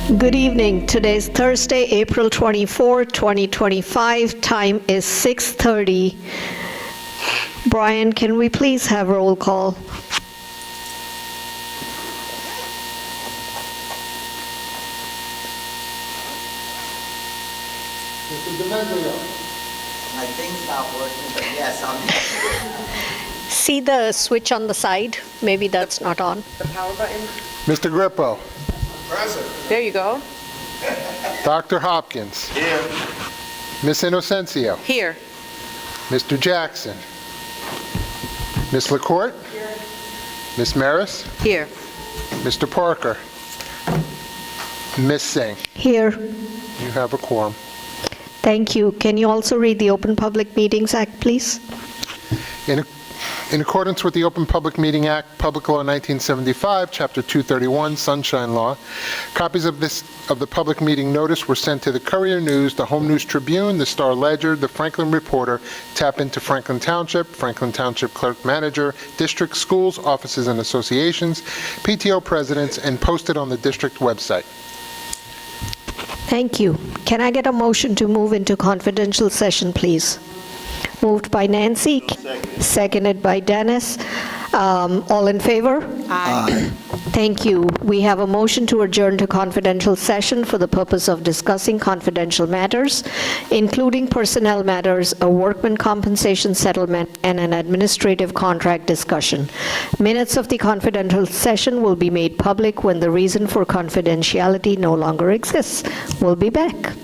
Good evening. Today's Thursday, April 24, 2025. Time is 6:30. Brian, can we please have roll call? Mr. DeMendrio. My thing's not working, but yes, I'm See the switch on the side? Maybe that's not on. The power button. Mr. Grippo. present. There you go. Dr. Hopkins. Here. Miss Inocencio. Here. Mr. Jackson. Miss LaCourte. Miss Maris. Here. Mr. Parker. Miss Singh. Here. You have a quorum. Thank you. Can you also read the Open Public Meetings Act, please? In accordance with the Open Public Meeting Act, Public Law 1975, Chapter 231, Sunshine Law, copies of the public meeting notice were sent to the Courier News, the Home News Tribune, the Star Ledger, the Franklin Reporter, Tap Into Franklin Township Clerk Manager, district schools, offices and associations, PTO presidents, and posted on the district website. Thank you. Can I get a motion to move into confidential session, please? Moved by Nancy, seconded by Dennis. All in favor? Aye. Thank you. We have a motion to adjourn to confidential session for the purpose of discussing confidential matters, including personnel matters, a workman compensation settlement, and an administrative contract discussion. Minutes of the confidential session will be made public when the reason for confidentiality no longer exists. We'll be back.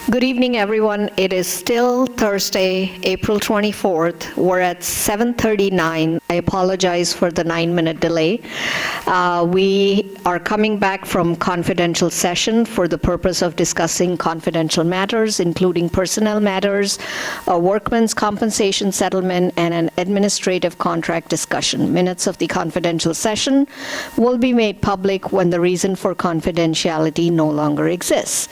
Good evening, everyone. It is still Thursday, April 24th. We're at 7:39. I apologize for the 9-minute delay. We are coming back from confidential session for the purpose of discussing confidential matters, including personnel matters, a workman's compensation settlement, and an administrative contract discussion. Minutes of the confidential session will be made public when the reason for confidentiality no longer exists.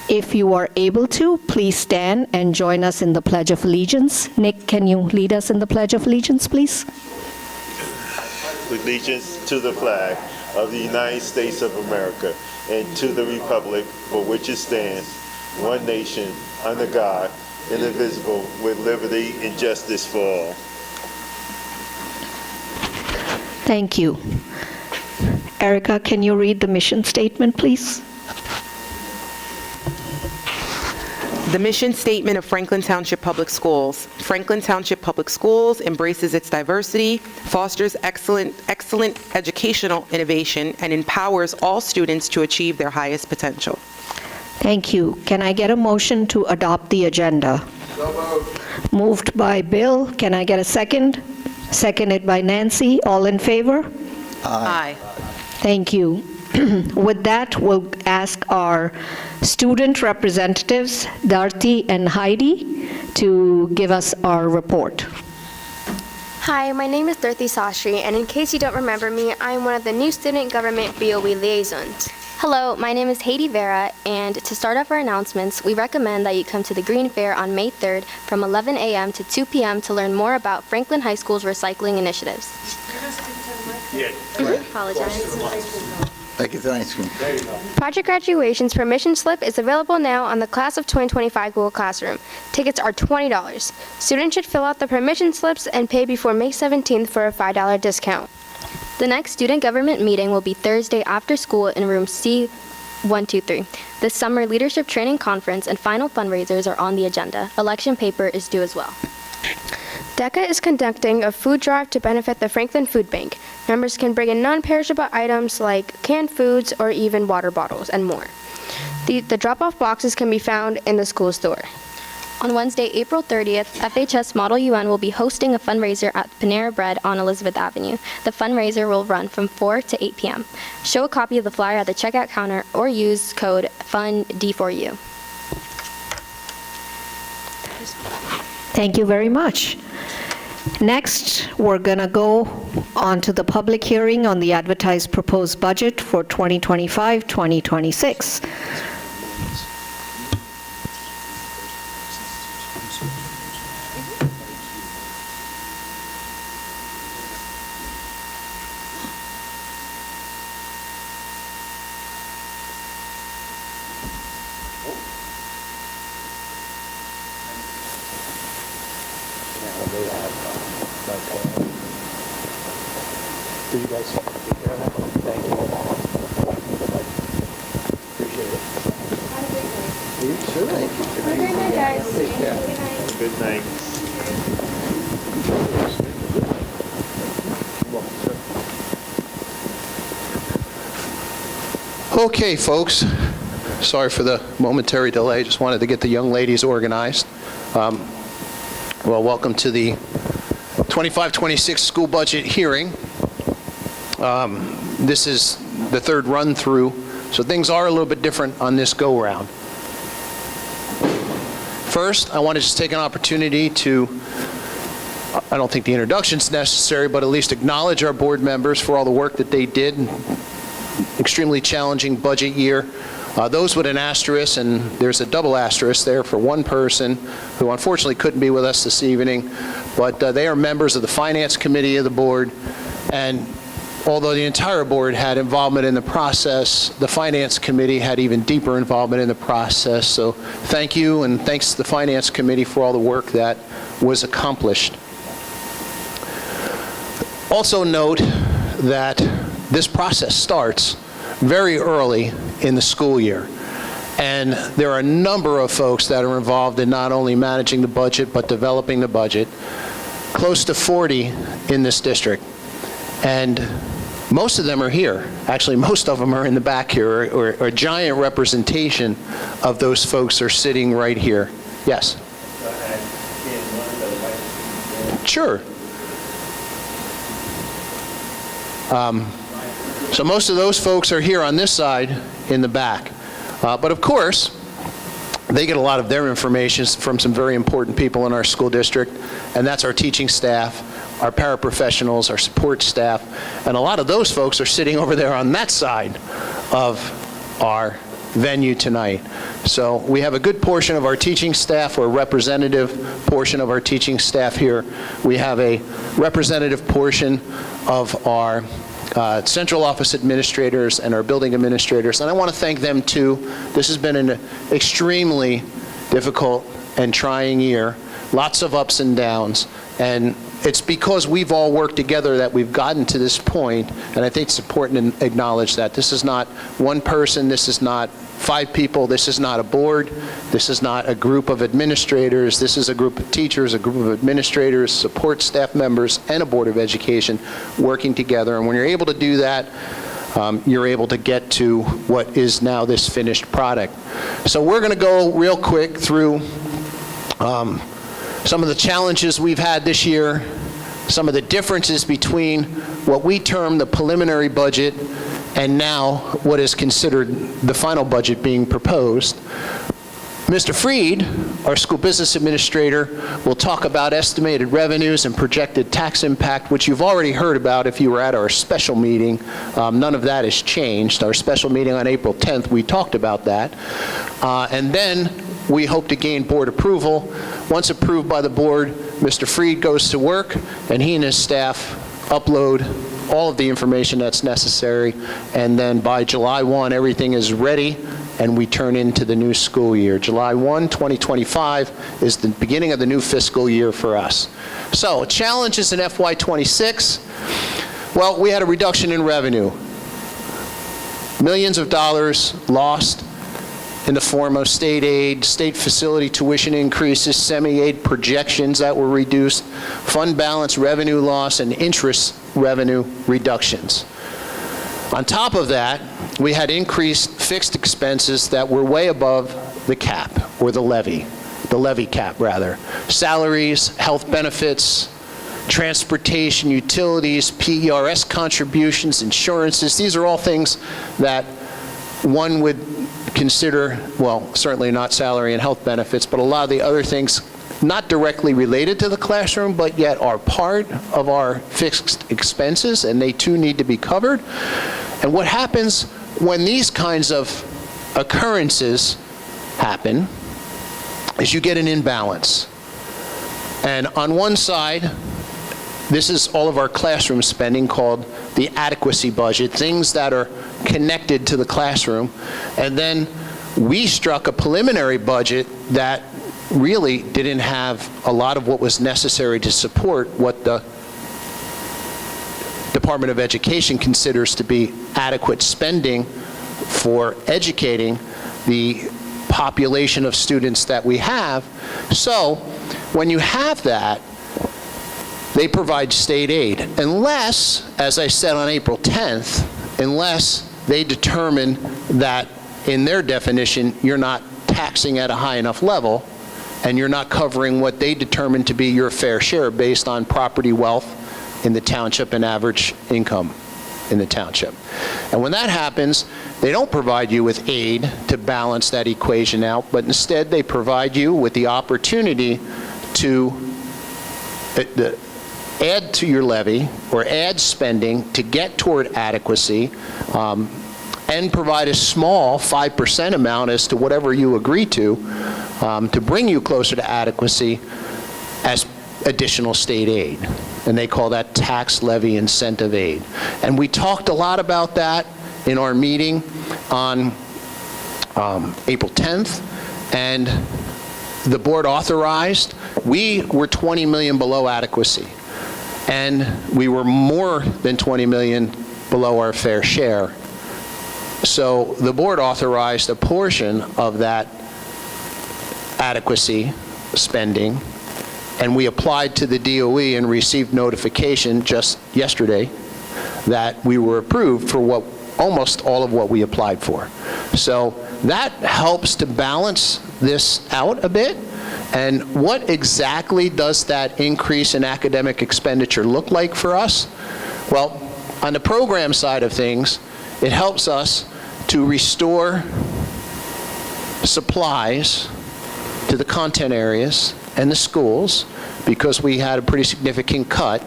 If you are able to, please stand and join us in the Pledge of Allegiance. Nick, can you lead us in the Pledge of Allegiance, please? Allegiance to the flag of the United States of America and to the republic for which it stands, one nation, under God, indivisible, with liberty and justice for all. Thank you. Erica, can you read the mission statement, please? The mission statement of Franklin Township Public Schools. Franklin Township Public Schools embraces its diversity, fosters excellent educational innovation, and empowers all students to achieve their highest potential. Thank you. Can I get a motion to adopt the agenda? So moved. Moved by Bill. Can I get a second? Seconded by Nancy. All in favor? Aye. Thank you. With that, we'll ask our student representatives, Darthi and Heidi, to give us our report. Hi, my name is Darthi Sastry, and in case you don't remember me, I am one of the new student government BOE liaisons. Hello, my name is Haiti Vera, and to start off our announcements, we recommend that you come to the Green Fair on May 3rd from 11 a.m. to 2 p.m. to learn more about Franklin High School's recycling initiatives. Apologize. Like it's ice cream. Project Graduation's permission slip is available now on the Class of 2025 Google Classroom. Tickets are $20. Students should fill out the permission slips and pay before May 17th for a $5 discount. The next student government meeting will be Thursday after school in room C123. This summer leadership training conference and final fundraisers are on the agenda. Election paper is due as well. DECA is conducting a food drive to benefit the Franklin Food Bank. Members can bring in non-perishable items like canned foods or even water bottles and more. The drop-off boxes can be found in the school store. On Wednesday, April 30th, FHS Model UN will be hosting a fundraiser at Panera Bread on Elizabeth Avenue. The fundraiser will run from 4 to 8 p.m. Show a copy of the flyer at the checkout counter or use code FUND4U. Thank you very much. Next, we're going to go on to the public hearing on the advertised proposed budget for 2025-2026. they have my pen. Do you guys take care of that? Thank you. Appreciate it. You too. Thank you. Have a great night, guys. Take care. Good night. Okay, folks. Sorry for the momentary delay. Just wanted to get the young ladies organized. Well, welcome to the 25-26 school budget hearing. This is the third run-through, so things are a little bit different on this go-round. First, I want to just take an opportunity to, I don't think the introduction's necessary, but at least acknowledge our board members for all the work that they did. Extremely challenging budget year. Those with an asterisk, and there's a double asterisk there for one person who unfortunately couldn't be with us this evening, but they are members of the Finance Committee of the board, and although the entire board had involvement in the process, the Finance Committee had even deeper involvement in the process. So thank you, and thanks to the Finance Committee for all the work that was accomplished. Also note that this process starts very early in the school year. And there are a number of folks that are involved in not only managing the budget, but developing the budget. Close to 40 in this district. And most of them are here. Actually, most of them are in the back here, or a giant representation of those folks are sitting right here. Yes? Sure. So most of those folks are here on this side in the back. But of course, they get a lot of their information from some very important people in our school district, and that's our teaching staff, our paraprofessionals, our support staff, and a lot of those folks are sitting over there on that side of our venue tonight. So we have a good portion of our teaching staff, or a representative portion of our teaching staff here. We have a representative portion of our central office administrators and our building administrators, and I want to thank them too. This has been an extremely difficult and trying year, lots of ups and downs, and it's because we've all worked together that we've gotten to this point, and I think it's important to acknowledge that. This is not one person, this is not 5 people, this is not a board, this is not a group of administrators, this is a group of teachers, a group of administrators, support staff members, and a Board of Education working together. And when you're able to do that, you're able to get to what is now this finished product. So we're going to go real quick through some of the challenges we've had this year, some of the differences between what we term the preliminary budget and now what is considered the final budget being proposed. Mr. Freed, our school business administrator, will talk about estimated revenues and projected tax impact, which you've already heard about if you were at our special meeting. None of that has changed. Our special meeting on April 10th, we talked about that. And then we hope to gain board approval. Once approved by the board, Mr. Freed goes to work, and he and his staff upload all of the information that's necessary, and then by July 1, everything is ready, and we turn into the new school year. July 1, 2025 is the beginning of the new fiscal year for us. So, challenges in FY26. Well, we had a reduction in revenue. Millions of dollars lost in the form of state aid, state facility tuition increases, semi-aid projections that were reduced, fund balance revenue loss, and interest revenue reductions. On top of that, we had increased fixed expenses that were way above the cap, or the levy cap rather. Salaries, health benefits, transportation, utilities, PERS contributions, insurances. These are all things that one would consider, well, certainly not salary and health benefits, but a lot of the other things not directly related to the classroom, but yet are part of our fixed expenses, and they too need to be covered. And what happens when these kinds of occurrences happen is you get an imbalance. And on one side, this is all of our classroom spending called the adequacy budget, things that are connected to the classroom. And then we struck a preliminary budget that really didn't have a lot of what was necessary to support what the Department of Education considers to be adequate spending for educating the population of students that we have. So when you have that, they provide state aid, unless, as I said on April 10th, unless they determine that in their definition you're not taxing at a high enough level and you're not covering what they determine to be your fair share based on property wealth in the township and average income in the township. And when that happens, they don't provide you with aid to balance that equation out, but instead they provide you with the opportunity to add to your levy or add spending to get toward adequacy, and provide a small 5% amount as to whatever you agree to bring you closer to adequacy as additional state aid. And they call that tax levy incentive aid. And we talked a lot about that in our meeting on April 10th, and the board authorized. We were 20 million below adequacy, and we were more than 20 million below our fair share. So the board authorized a portion of that adequacy spending, and we applied to the DOE and received notification just yesterday that we were approved for almost all of what we applied for. So that helps to balance this out a bit. And what exactly does that increase in academic expenditure look like for us? Well, on the program side of things, it helps us to restore supplies to the content areas and the schools, because we had a pretty significant cut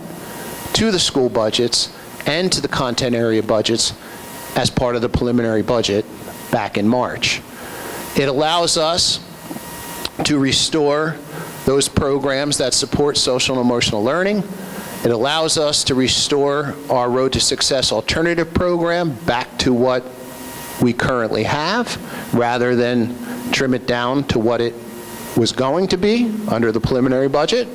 to the school budgets and to the content area budgets as part of the preliminary budget back in March. It allows us to restore those programs that support social and emotional learning. It allows us to restore our Road to Success alternative program back to what we currently have, rather than trim it down to what it was going to be under the preliminary budget.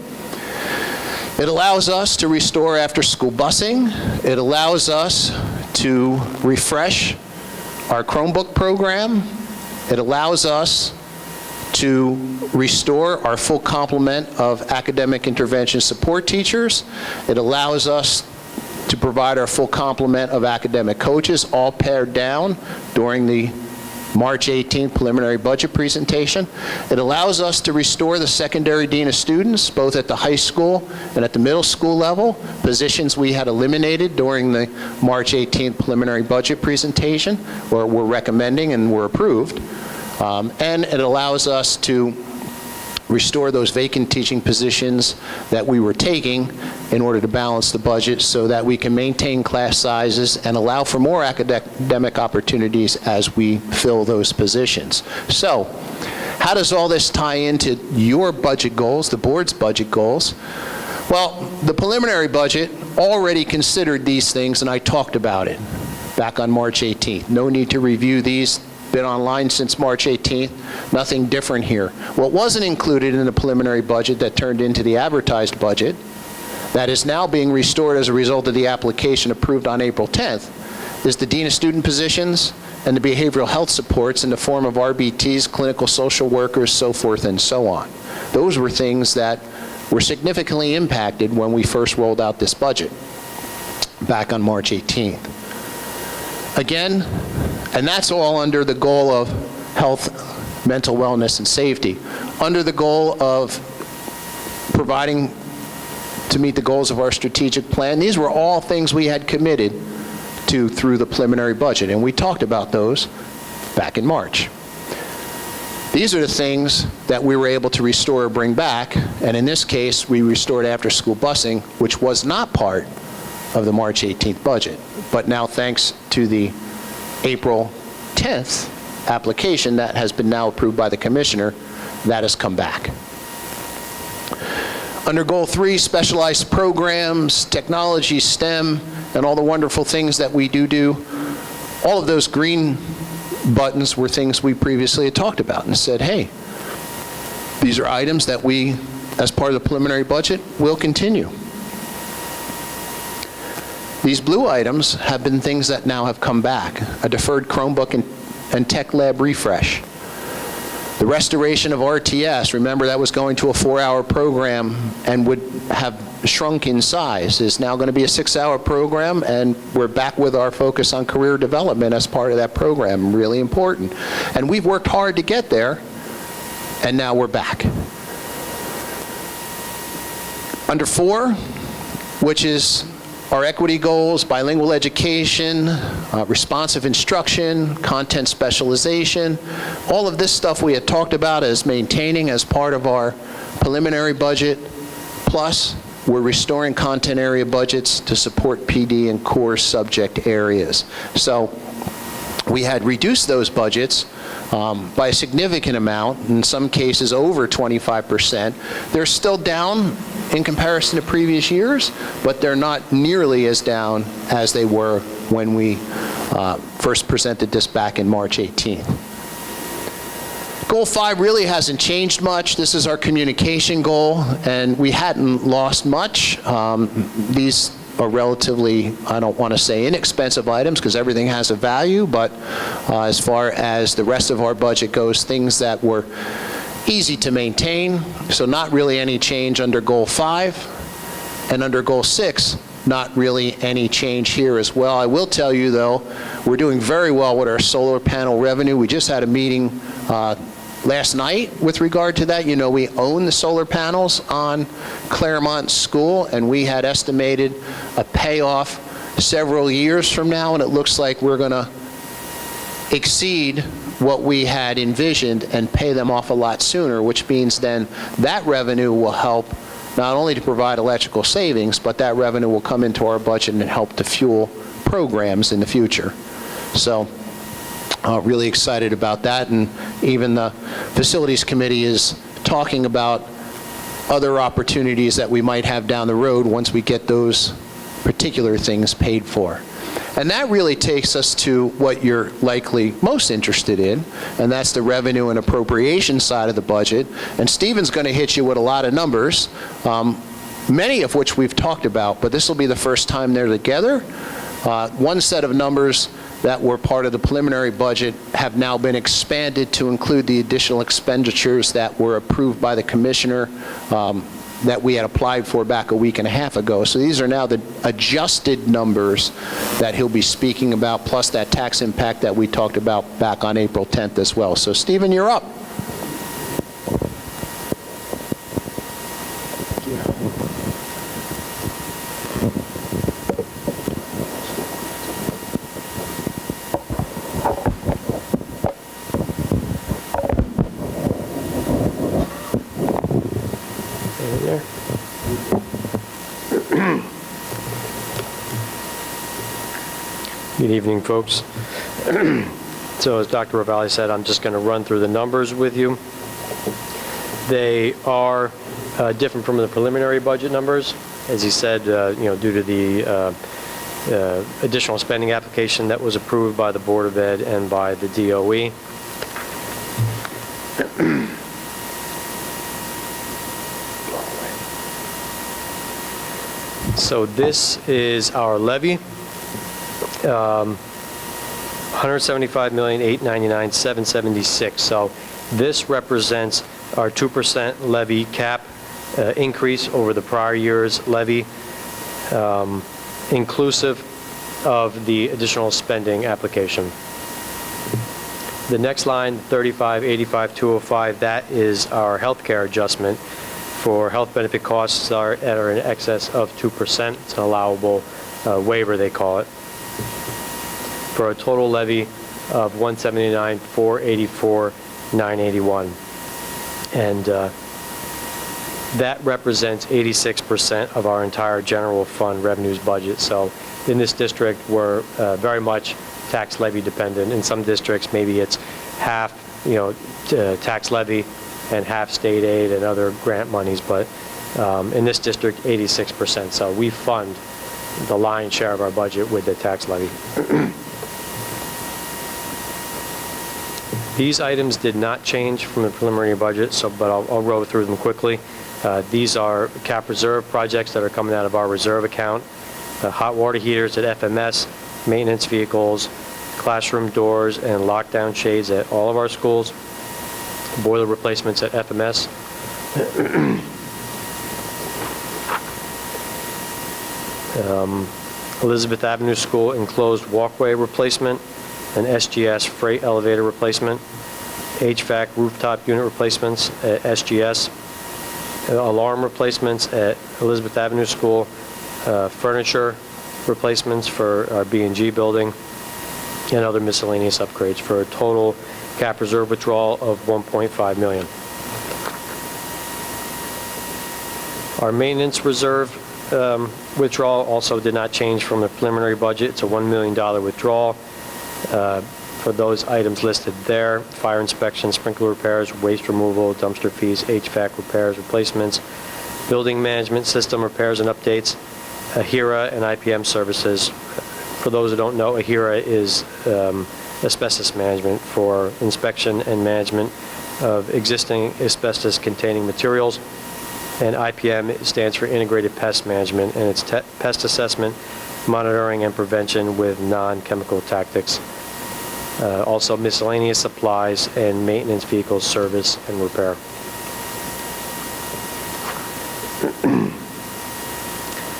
It allows us to restore after-school busing. It allows us to refresh our Chromebook program. It allows us to restore our full complement of academic intervention support teachers. It allows us to provide our full complement of academic coaches, all pared down during the March 18th preliminary budget presentation. It allows us to restore the secondary dean of students, both at the high school and at the middle school level, positions we had eliminated during the March 18th preliminary budget presentation, or were recommending and were approved. And it allows us to restore those vacant teaching positions that we were taking in order to balance the budget so that we can maintain class sizes and allow for more academic opportunities as we fill those positions. So, how does all this tie into your budget goals, the board's budget goals? Well, the preliminary budget already considered these things, and I talked about it back on March 18th. No need to review these. Been online since March 18th. Nothing different here. What wasn't included in the preliminary budget that turned into the advertised budget, that is now being restored as a result of the application approved on April 10th, is the dean of student positions and the behavioral health supports in the form of RBTs, clinical social workers, so forth and so on. Those were things that were significantly impacted when we first rolled out this budget back on March 18th. Again, and that's all under the goal of health, mental wellness, and safety. Under the goal of providing to meet the goals of our strategic plan. These were all things we had committed to through the preliminary budget, and we talked about those back in March. These are the things that we were able to restore or bring back, and in this case, we restored after-school busing, which was not part of the March 18th budget. But now, thanks to the April 10th application that has been now approved by the commissioner, that has come back. Under Goal 3, specialized programs, technology, STEM, and all the wonderful things that we do, all of those green buttons were things we previously had talked about and said, hey, These are items that we, as part of the preliminary budget, will continue. These blue items have been things that now have come back. A deferred Chromebook and tech lab refresh. The restoration of RTS, remember that was going to a 4-hour program and would have shrunk in size, is now going to be a 6-hour program, and we're back with our focus on career development as part of that program. Really important. And we've worked hard to get there, and now we're back. Under 4, which is our equity goals, bilingual education, responsive instruction, content specialization, all of this stuff we had talked about as maintaining as part of our preliminary budget, plus we're restoring content area budgets to support PD and core subject areas. So we had reduced those budgets by a significant amount, in some cases over 25%. They're still down in comparison to previous years, but they're not nearly as down as they were when we first presented this back in March 18th. Goal 5 really hasn't changed much. This is our communication goal, and we hadn't lost much. These are relatively, I don't want to say inexpensive items because everything has a value, but as far as the rest of our budget goes, things that were easy to maintain, so not really any change under Goal 5, and under Goal 6, not really any change here as well. I will tell you, though, we're doing very well with our solar panel revenue. We just had a meeting last night with regard to that. You know, we own the solar panels on Claremont School, and we had estimated a payoff several years from now, and it looks like we're going to exceed what we had envisioned and pay them off a lot sooner, which means then that revenue will help not only to provide electrical savings, but that revenue will come into our budget and help to fuel programs in the future. So really excited about that, and even the Facilities Committee is talking about other opportunities that we might have down the road once we get those particular things paid for. And that really takes us to what you're likely most interested in, and that's the revenue and appropriation side of the budget. And Stephen's going to hit you with a lot of numbers, many of which we've talked about, but this will be the first time they're together. One set of numbers that were part of the preliminary budget have now been expanded to include the additional expenditures that were approved by the commissioner that we had applied for back a week and a half ago. So these are now the adjusted numbers that he'll be speaking about, plus that tax impact that we talked about back on April 10th as well. So Stephen, you're up. Good evening, folks. So as Dr. Ravalli said, I'm just going to run through the numbers with you. They are different from the preliminary budget numbers. As he said, due to the additional spending application that was approved by the Board of Ed and by the DOE. So this is our levy. $175,899,776. So this represents our 2% levy cap increase over the prior year's levy, inclusive of the additional spending application. The next line, 35,85,205, that is our health care adjustment for health benefit costs that are in excess of 2%. It's an allowable waiver, they call it, for a total levy of $179,484,981. And that represents 86% of our entire general fund revenues budget. So in this district, we're very much tax levy dependent. In some districts, maybe it's half, tax levy and half state aid and other grant monies, but in this district, 86%. So we fund the lion's share of our budget with the tax levy. These items did not change from the preliminary budget, but I'll roll through them quickly. These are cap reserve projects that are coming out of our reserve account. Hot water heaters at FMS, maintenance vehicles, classroom doors and lockdown shades at all of our schools, boiler replacements at FMS. Elizabeth Avenue School enclosed walkway replacement, an SGS freight elevator replacement, HVAC rooftop unit replacements at SGS, alarm replacements at Elizabeth Avenue School, furniture replacements for our B&G building, and other miscellaneous upgrades for a total cap reserve withdrawal of $1.5 million. Our maintenance reserve withdrawal also did not change from the preliminary budget. It's a $1 million withdrawal for those items listed there: fire inspection, sprinkler repairs, waste removal, dumpster fees, HVAC repairs, replacements, building management system repairs and updates, AHIRA and IPM services. For those who don't know, AHIRA is asbestos management for inspection and management of existing asbestos-containing materials, and IPM stands for Integrated Pest Management, and it's pest assessment, monitoring, and prevention with non-chemical tactics. Also miscellaneous supplies and maintenance vehicles service and repair.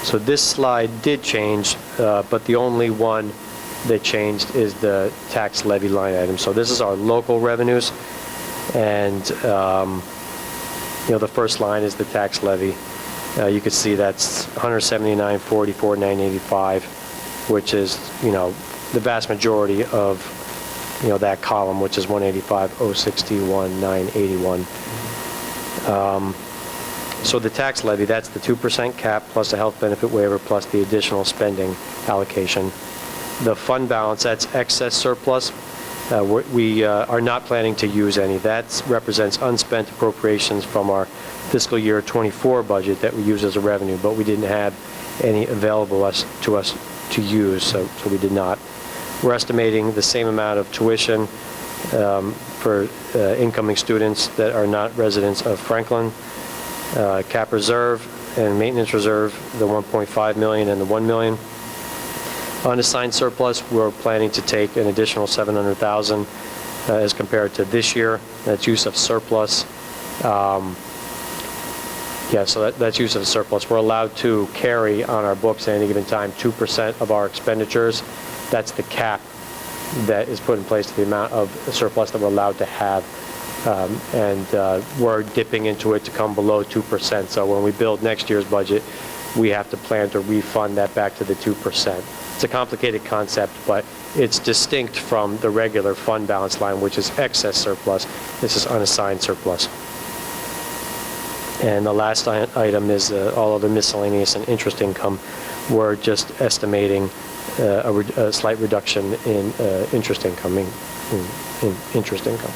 So this slide did change, but the only one that changed is the tax levy line item. So this is our local revenues, and the first line is the tax levy. You can see that's $179,44,985, which is the vast majority of that column, which is $185,061,981. So the tax levy, that's the 2% cap plus the health benefit waiver plus the additional spending allocation. The fund balance, that's excess surplus. We are not planning to use any. That represents unspent appropriations from our fiscal year 24 budget that we use as a revenue, but we didn't have any available to us to use, so we did not. We're estimating the same amount of tuition for incoming students that are not residents of Franklin. Cap reserve and maintenance reserve, the $1.5 million and the $1 million. Unassigned surplus, we're planning to take an additional $700,000 as compared to this year. That's use of surplus. So that's use of surplus. We're allowed to carry on our books at any given time 2% of our expenditures. That's the cap that is put in place to the amount of surplus that we're allowed to have. We're dipping into it to come below 2%. So when we build next year's budget, we have to plan to refund that back to the 2%. It's a complicated concept, but it's distinct from the regular fund balance line, which is excess surplus. This is unassigned surplus. And the last item is all other miscellaneous and interest income. We're just estimating a slight reduction in interest income. In interest income.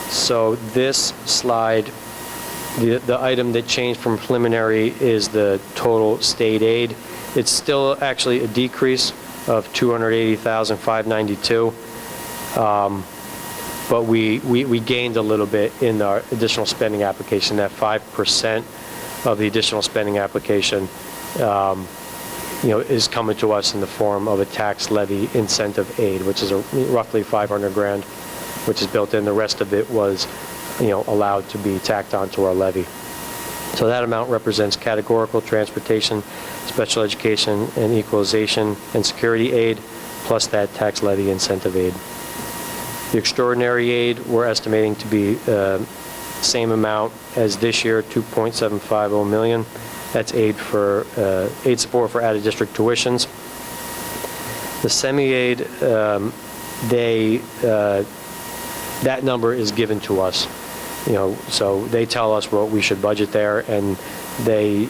So this slide, the item that changed from preliminary is the total state aid. It's still actually a decrease of $280,592, but we gained a little bit in our additional spending application. That 5% of the additional spending application, is coming to us in the form of a tax levy incentive aid, which is roughly $500,000, which is built in. The rest of it was, allowed to be tacked onto our levy. So that amount represents categorical transportation, special education, and equalization and security aid, plus that tax levy incentive aid. The extraordinary aid, we're estimating to be same amount as this year, $2.750 million. That's aid support for out-of-district tuitions. The semi-aid, that number is given to us. So they tell us what we should budget there, and they,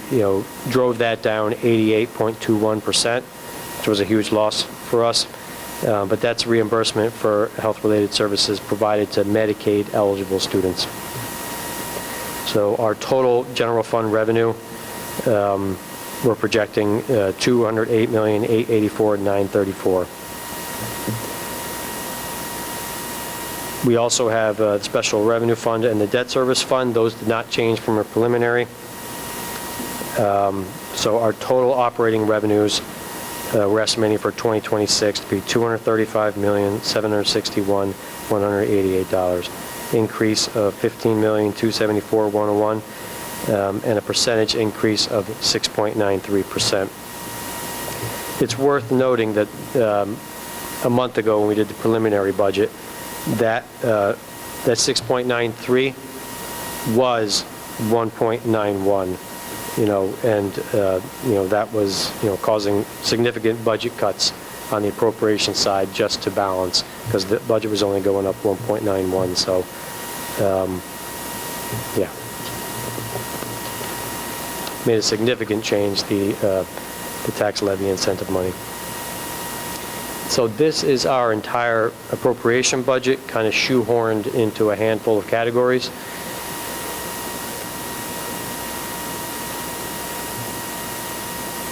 drove that down 88.21%, which was a huge loss for us. But that's reimbursement for health-related services provided to Medicaid-eligible students. So our total general fund revenue we're projecting $208,884,934. We also have the Special Revenue Fund and the Debt Service Fund. Those did not change from our preliminary. So our total operating revenues, we're estimating for 2026 to be $235,761,188, increase of $15,274,101, and a percentage increase of 6.93%. It's worth noting that a month ago when we did the preliminary budget, that 6.93 was 1.91, and that was causing significant budget cuts on the appropriation side just to balance, because the budget was only going up 1.91. So yeah, made a significant change, the tax levy incentive money. So this is our entire appropriation budget, kind of shoehorned into a handful of categories.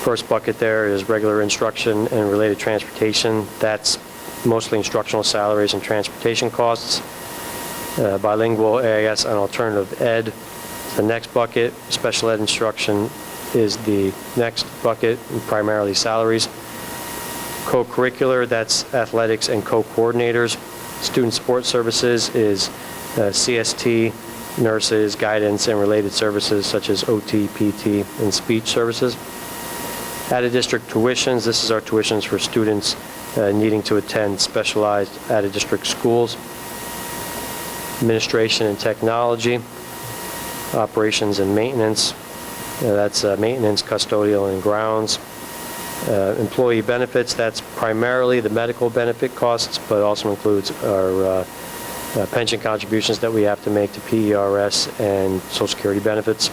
First bucket there is regular instruction and related transportation. That's mostly instructional salaries and transportation costs. Bilingual AIS and alternative ed. The next bucket, special ed instruction, is the next bucket, primarily salaries. Co-curricular, that's athletics and co-coordinators. Student support services is CST, nurses, guidance, and related services such as OT, PT, and speech services. Out-of-district tuitions, this is our tuitions for students needing to attend specialized out-of-district schools. Administration and technology, operations and maintenance, that's maintenance, custodial, and grounds. Employee benefits, that's primarily the medical benefit costs, but also includes our pension contributions that we have to make to PERS and Social Security benefits.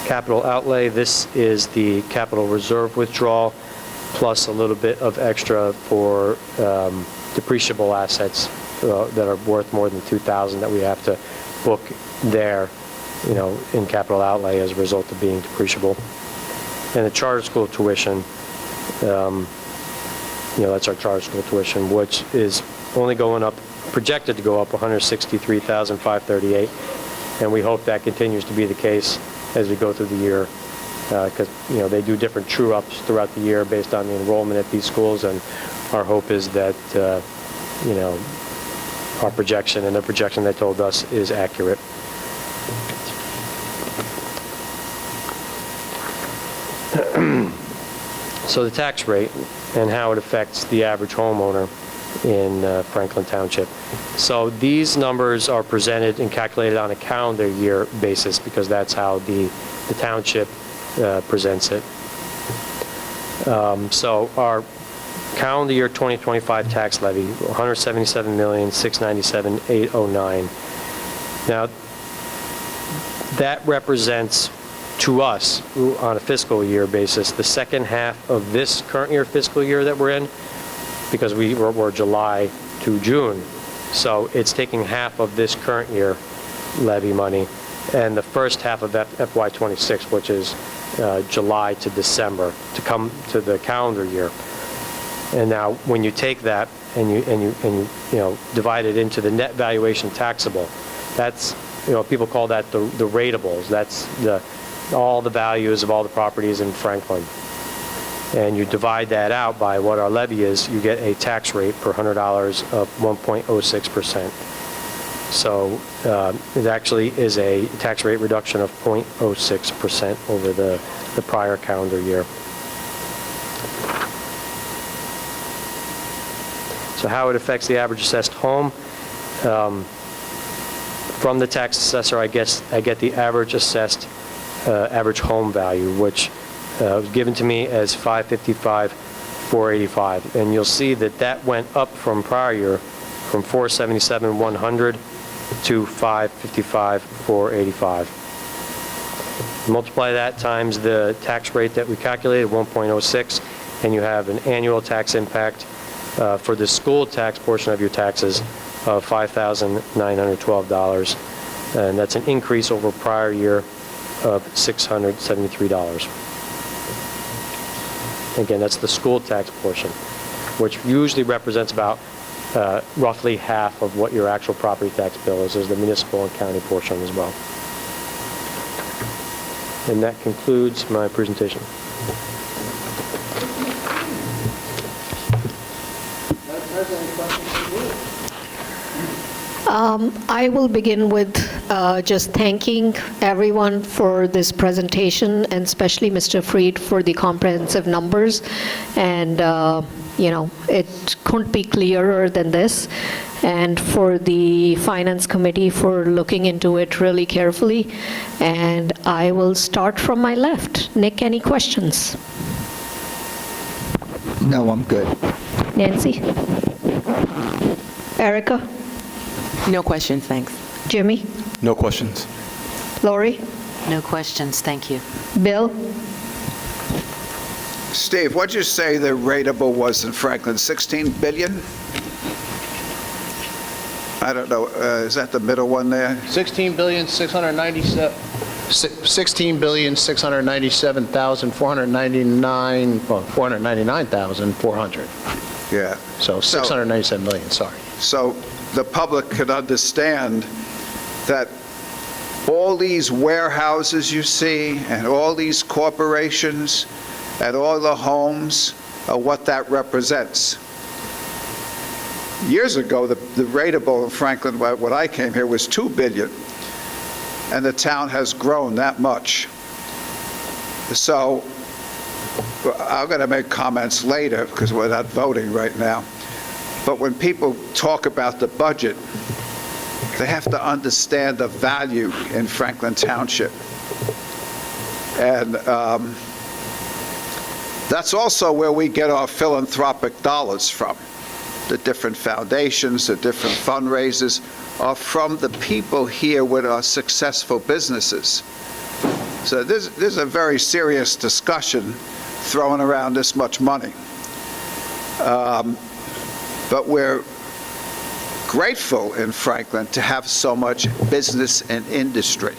Capital outlay, this is the capital reserve withdrawal, plus a little bit of extra for depreciable assets that are worth more than $2,000 that we have to book there, in capital outlay as a result of being depreciable. And the charter school tuition, that's our charter school tuition, which is only going up, projected to go up $163,538, and we hope that continues to be the case as we go through the year, because they do different true-ups throughout the year based on the enrollment at these schools, and our hope is that our projection and the projection they told us is accurate. So the tax rate and how it affects the average homeowner in Franklin Township. So these numbers are presented and calculated on a calendar year basis because that's how the township presents it. So our calendar year 2025 tax levy, $177,697,809. Now, that represents to us, on a fiscal year basis, the second half of this current year fiscal year that we're in, because we're July to June. So it's taking half of this current year levy money and the first half of FY26, which is July to December, to come to the calendar year. And now when you take that and you divide it into the net valuation taxable, that's, people call that the ratables. That's all the values of all the properties in Franklin. And you divide that out by what our levy is, you get a tax rate per $100 of 1.06%. So it actually is a tax rate reduction of 0.06% over the prior calendar year. So how it affects the average assessed home. From the tax assessor, I get the average assessed average home value, which was given to me as $555,485, and you'll see that went up from prior year from $477,100 to $555,485. Multiply that times the tax rate that we calculated, 1.06, and you have an annual tax impact for the school tax portion of your taxes of $5,912, and that's an increase over prior year of $673. Again, that's the school tax portion, which usually represents about roughly half of what your actual property tax bill is. There's the municipal and county portion as well. And that concludes my presentation. I will begin with just thanking everyone for this presentation, and especially Mr. Freed for the comprehensive numbers. And, it couldn't be clearer than this. And for the Finance Committee for looking into it really carefully. And I will start from my left. Nick, any questions? No, I'm good. Nancy? Erica? No questions, thanks. Jimmy? No questions. Lori? No questions, thank you. Bill? Steve, what'd you say the rateable was in Franklin? 16 billion? I don't know. Is that the middle one there? 499,400. Yeah. So 697 million, sorry. So the public could understand that all these warehouses you see and all these corporations and all the homes are what that represents. Years ago, the rateable in Franklin, when I came here, was 2 billion, and the town has grown that much. So I'm going to make comments later because we're not voting right now. But when people talk about the budget, they have to understand the value in Franklin Township. And that's also where we get our philanthropic dollars from. The different foundations, the different fundraisers are from the people here with our successful businesses. So there's a very serious discussion throwing around this much money. But we're grateful in Franklin to have so much business and industry.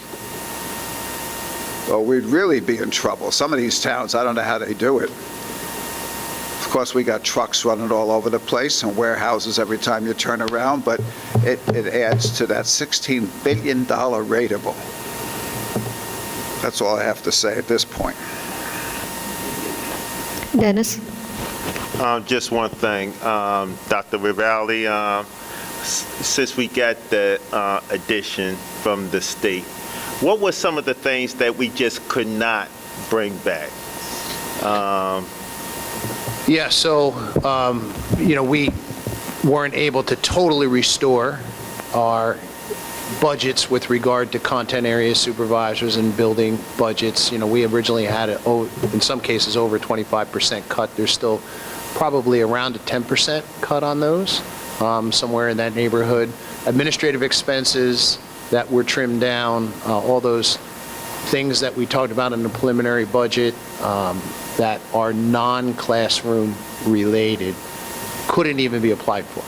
Or we'd really be in trouble. Some of these towns, I don't know how they do it. Of course, we got trucks running all over the place and warehouses every time you turn around, but it adds to that $16 billion rateable. That's all I have to say at this point. Dennis? Just one thing, Dr. Rivalli, since we got the addition from the state, what were some of the things that we just could not bring back? We weren't able to totally restore our budgets with regard to content area supervisors and building budgets. We originally had, in some cases, over 25% cut. There's still probably around a 10% cut on those, somewhere in that neighborhood. Administrative expenses that were trimmed down, all those things that we talked about in the preliminary budget that are non-classroom related couldn't even be applied for.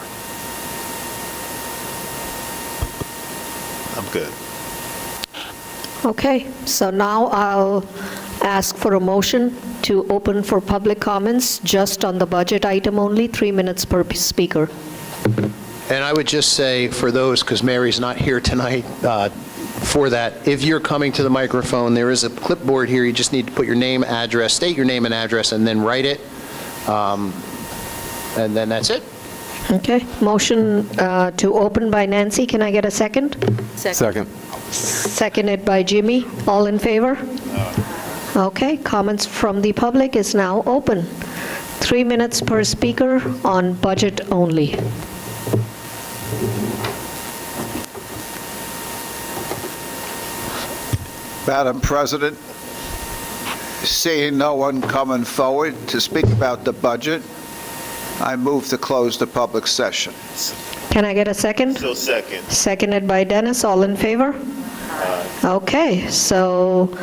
I'm good. Okay, so now I'll ask for a motion to open for public comments just on the budget item only, 3 minutes per speaker. And I would just say for those, because Mary's not here tonight, for that, if you're coming to the microphone, there is a clipboard here. You just need to put your name, address, state your name and address, and then write it. And then that's it. Okay, motion to open by Nancy. Can I get a second? Second. Seconded by Jimmy. All in favor? Okay, comments from the public is now open. 3 minutes per speaker on budget only. Madam President, seeing no one coming forward to speak about the budget, I move to close the public session. Can I get a second? So second. Seconded by Dennis. All in favor? Okay, so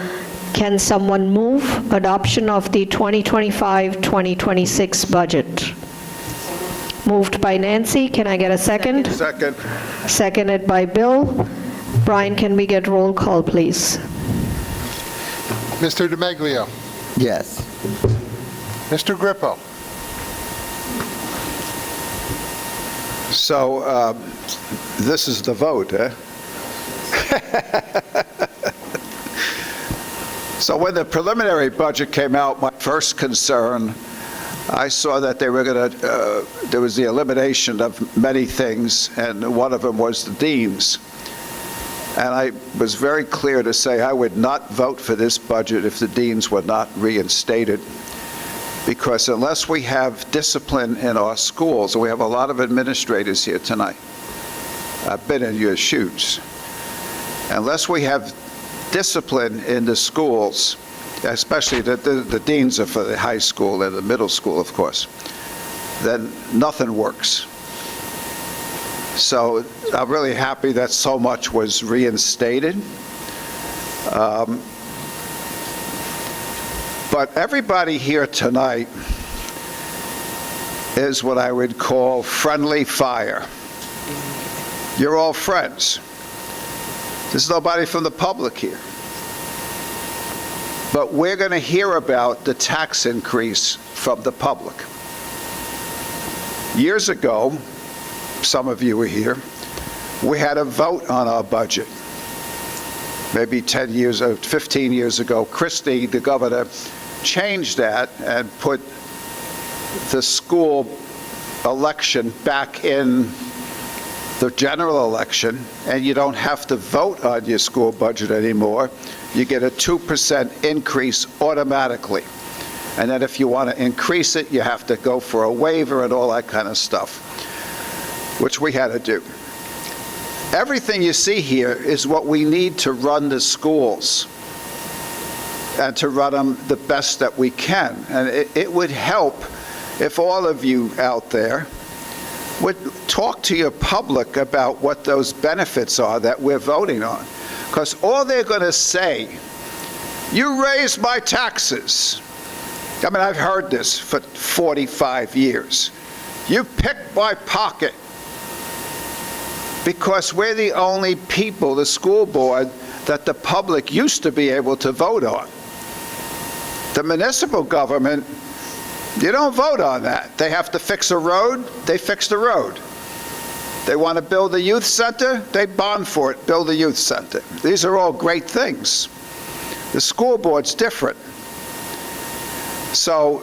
can someone move adoption of the 2025-2026 budget? Moved by Nancy. Can I get a second? Second. Seconded by Bill. Brian, can we get roll call, please? Mr. DiMaglio? Yes. Mr. Grippo. So this is the vote, eh? So when the preliminary budget came out, my first concern, I saw that they were going to, there was the elimination of many things, and one of them was the deans. And I was very clear to say I would not vote for this budget if the deans were not reinstated. Because unless we have discipline in our schools, and we have a lot of administrators here tonight, I've been in your shoes. Unless we have discipline in the schools, especially the deans are for the high school and the middle school, of course, then nothing works. So I'm really happy that so much was reinstated. But everybody here tonight is what I would call friendly fire. You're all friends. There's nobody from the public here. But we're going to hear about the tax increase from the public. Years ago, some of you were here, we had a vote on our budget. Maybe 10 years, 15 years ago, Christie, the governor, changed that and put the school election back in the general election, and you don't have to vote on your school budget anymore. You get a 2% increase automatically. And then if you want to increase it, you have to go for a waiver and all that kind of stuff, which we had to do. Everything you see here is what we need to run the schools and to run them the best that we can. And it would help if all of you out there would talk to your public about what those benefits are that we're voting on. Because all they're going to say, you raised my taxes. I mean, I've heard this for 45 years. You picked my pocket. Because we're the only people, the school board, that the public used to be able to vote on. The municipal government, you don't vote on that. They have to fix a road, they fix the road. They want to build a youth center, they bond for it, build a youth center. These are all great things. The school board's different. So,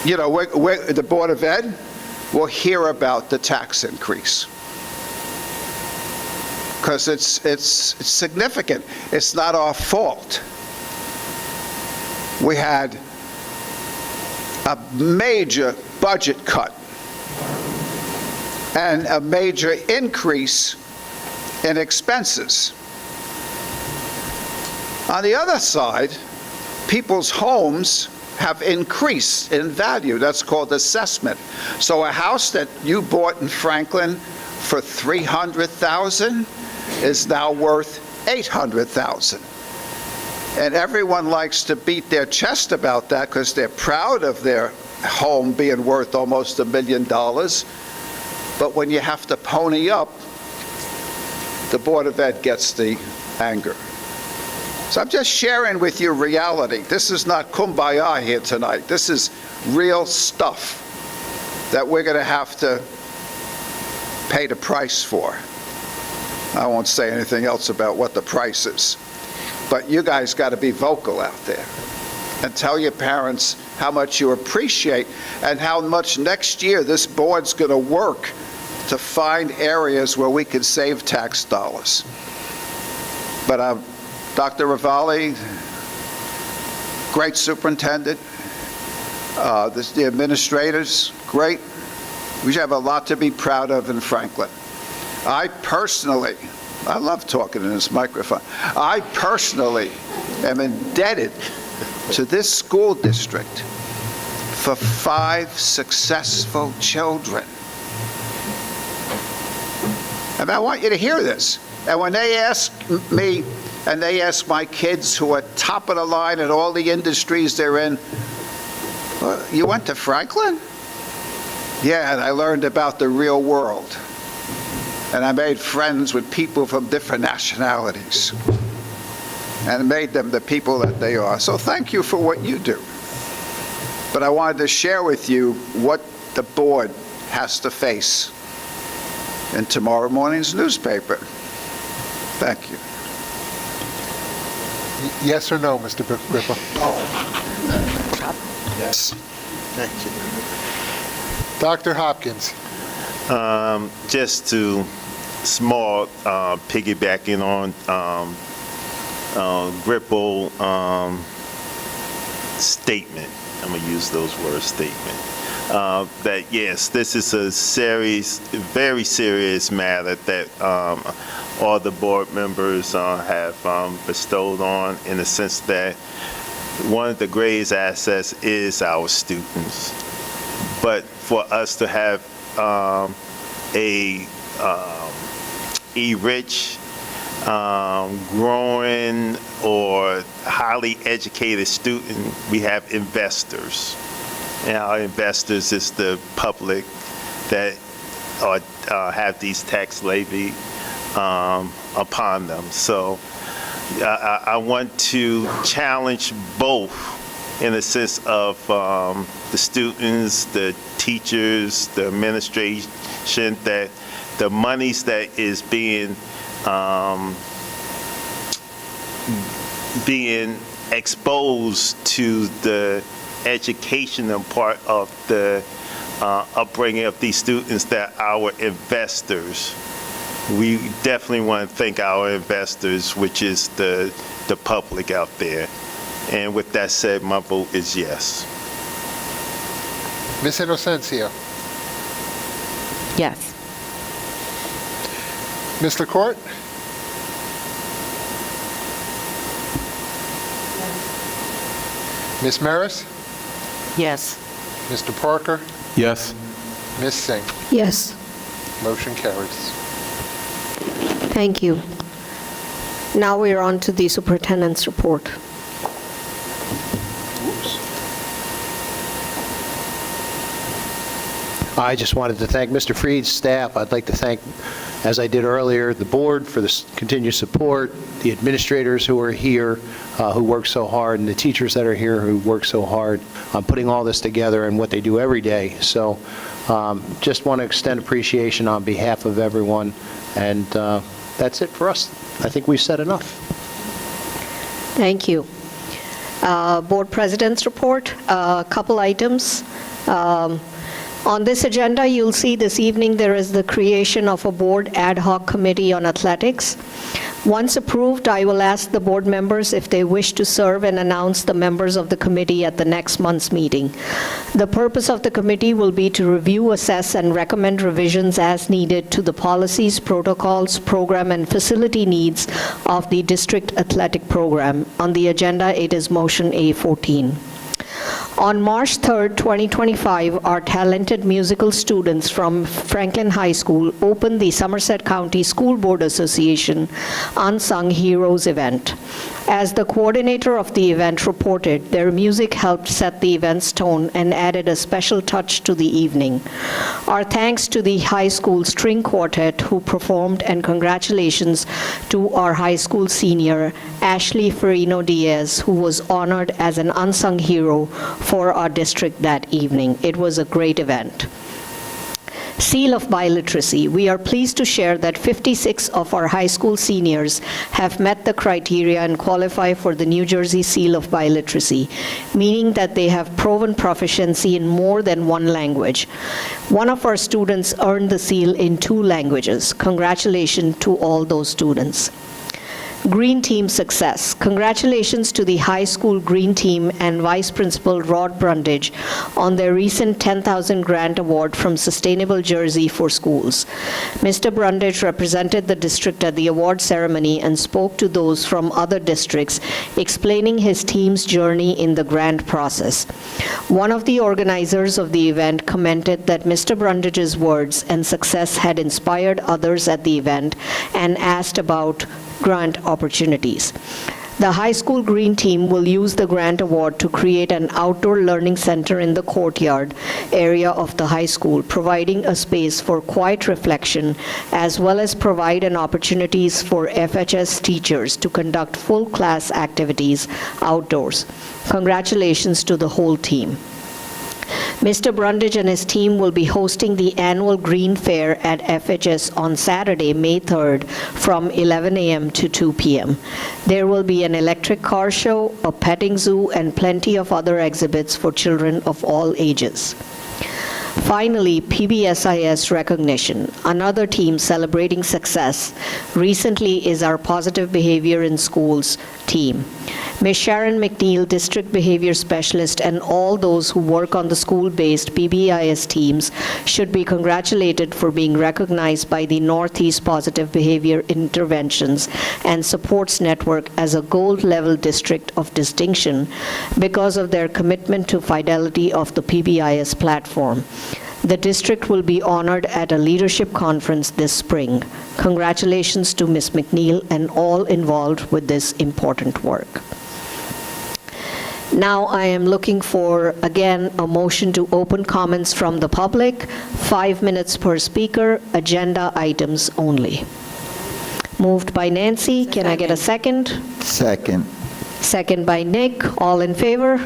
you know, the Board of Ed will hear about the tax increase. Because it's significant. It's not our fault. We had a major budget cut and a major increase in expenses. On the other side, people's homes have increased in value. That's called assessment. So a house that you bought in Franklin for $300,000 is now worth $800,000. And everyone likes to beat their chest about that because they're proud of their home being worth almost $1 million. But when you have to pony up, the Board of Ed gets the anger. So I'm just sharing with you reality. This is not kumbaya here tonight. This is real stuff that we're going to have to pay the price for. I won't say anything else about what the price is. But you guys got to be vocal out there and tell your parents how much you appreciate and how much next year this board's going to work to find areas where we can save tax dollars. But Dr. Ravalli, great superintendent, the administrators, great. We have a lot to be proud of in Franklin. I love talking in this microphone. I personally am indebted to this school district for 5 successful children. And I want you to hear this. And when they ask me, and they ask my kids who are top of the line in all the industries they're in, well, you went to Franklin? Yeah, and I learned about the real world. And I made friends with people from different nationalities. and made them the people that they are. So thank you for what you do. But I wanted to share with you what the board has to face in tomorrow morning's newspaper. Thank you. Yes or no, Mr. Grippo? Yes. Thank you. Dr. Hopkins? Just to small piggybacking on Grippo statement. I'm going to use those words, statement. That yes, this is a very serious matter that all the board members have bestowed on, in the sense that one of the greatest assets is our students. But for us to have a rich, growing, or highly educated student, we have investors. And our investors is the public that have these tax levy upon them. So I want to challenge both, in the sense of the students, the teachers, the administration, that the monies that is being exposed to the educational part of the upbringing of these students, that our investors, we definitely want to thank our investors, which is the public out there. And with that said, my vote is yes. Ms. Inocencio? Yes. Mr. Court? Ms. Maris? Yes. Mr. Parker? Yes. Ms. Singh? Yes. Motion carries. Thank you. Now we're on to the superintendent's report. I just wanted to thank Mr. Freed's staff. I'd like to thank, as I did earlier, the board for the continued support, the administrators who are here, who work so hard, and the teachers that are here who work so hard on putting all this together and what they do every day. So just want to extend appreciation on behalf of everyone, and that's it for us. I think we've said enough. Thank you. Board President's report, a couple items. On this agenda, you'll see this evening there is the creation of a board ad hoc committee on athletics. Once approved, I will ask the board members if they wish to serve and announce the members of the committee at the next month's meeting. The purpose of the committee will be to review, assess, and recommend revisions as needed to the policies, protocols, program, and facility needs of the district athletic program. On the agenda, it is motion A14. On March 3rd, 2025, our talented musical students from Franklin High School opened the Somerset County School Board Association Unsung Heroes event. As the coordinator of the event reported, their music helped set the event's tone and added a special touch to the evening. Our thanks to the high school string quartet who performed, and congratulations to our high school senior, Ashley Farino Diaz, who was honored as an unsung hero for our district that evening. It was a great event. Seal of Biliteracy. We are pleased to share that 56 of our high school seniors have met the criteria and qualify for the New Jersey Seal of Biliteracy, meaning that they have proven proficiency in more than one language. One of our students earned the seal in 2 languages. Congratulations to all those students. Green Team success. Congratulations to the high school Green Team and Vice Principal Rod Brundage on their recent $10,000 grant award from Sustainable Jersey for Schools. Mr. Brundage represented the district at the award ceremony and spoke to those from other districts, explaining his team's journey in the grant process. One of the organizers of the event commented that Mr. Brundage's words and success had inspired others at the event and asked about grant opportunities. The high school green team will use the grant award to create an outdoor learning center in the courtyard area of the high school, providing a space for quiet reflection, as well as provide an opportunities for FHS teachers to conduct full class activities outdoors. Congratulations to the whole team. Mr. Brundage and his team will be hosting the annual Green Fair at FHS on Saturday, May 3rd, from 11 a.m. to 2 p.m. There will be an electric car show, a petting zoo, and plenty of other exhibits for children of all ages. Finally, PBSIS recognition. Another team celebrating success recently is our Positive Behavior in Schools team. Ms. Sharon McNeil, District Behavior Specialist, and all those who work on the school-based PBIS teams should be congratulated for being recognized by the Northeast Positive Behavior Interventions and Supports Network as a gold-level district of distinction because of their commitment to fidelity of the PBIS platform. The district will be honored at a leadership conference this spring. Congratulations to Ms. McNeil and all involved with this important work. Now I am looking for, again, a motion to open comments from the public, 5 minutes per speaker, agenda items only. Moved by Nancy. Can I get a second? Second. Second by Nick. All in favor?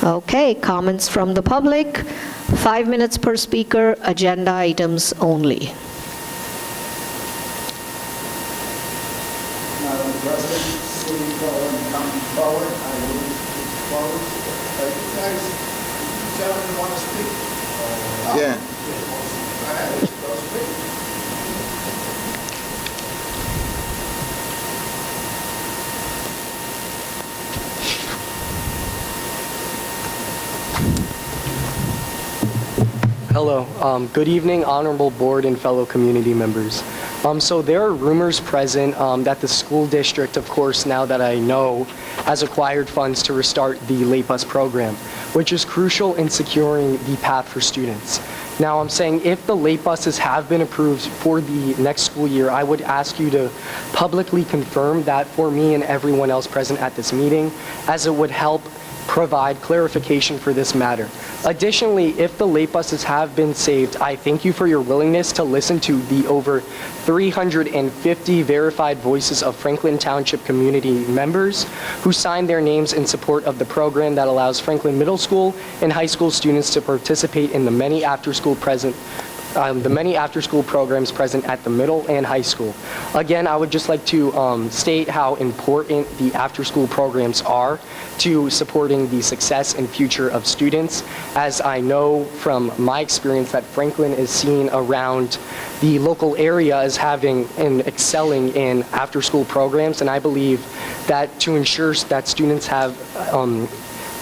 Okay, comments from the public, 5 minutes per speaker, agenda items only. Madam President, City Hall coming forward, I move to close. You guys, gentlemen want to speak? Yeah. Go ahead, go speak. Hello. Good evening, honorable board and fellow community members. So there are rumors present that the school district, of course, now that I know, has acquired funds to restart the late bus program, which is crucial in securing the path for students. Now, I'm saying if the late buses have been approved for the next school year, I would ask you to publicly confirm that for me and everyone else present at this meeting, as it would help provide clarification for this matter. Additionally, if the late buses have been saved, I thank you for your willingness to listen to the over 350 verified voices of Franklin Township community members who signed their names in support of the program that allows Franklin Middle School and high school students to participate in the many after-school programs present at the middle and high school. Again, I would just like to state how important the after-school programs are to supporting the success and future of students, as I know from my experience that Franklin is seen around the local area as having and excelling in after-school programs, and I believe that to ensure that students have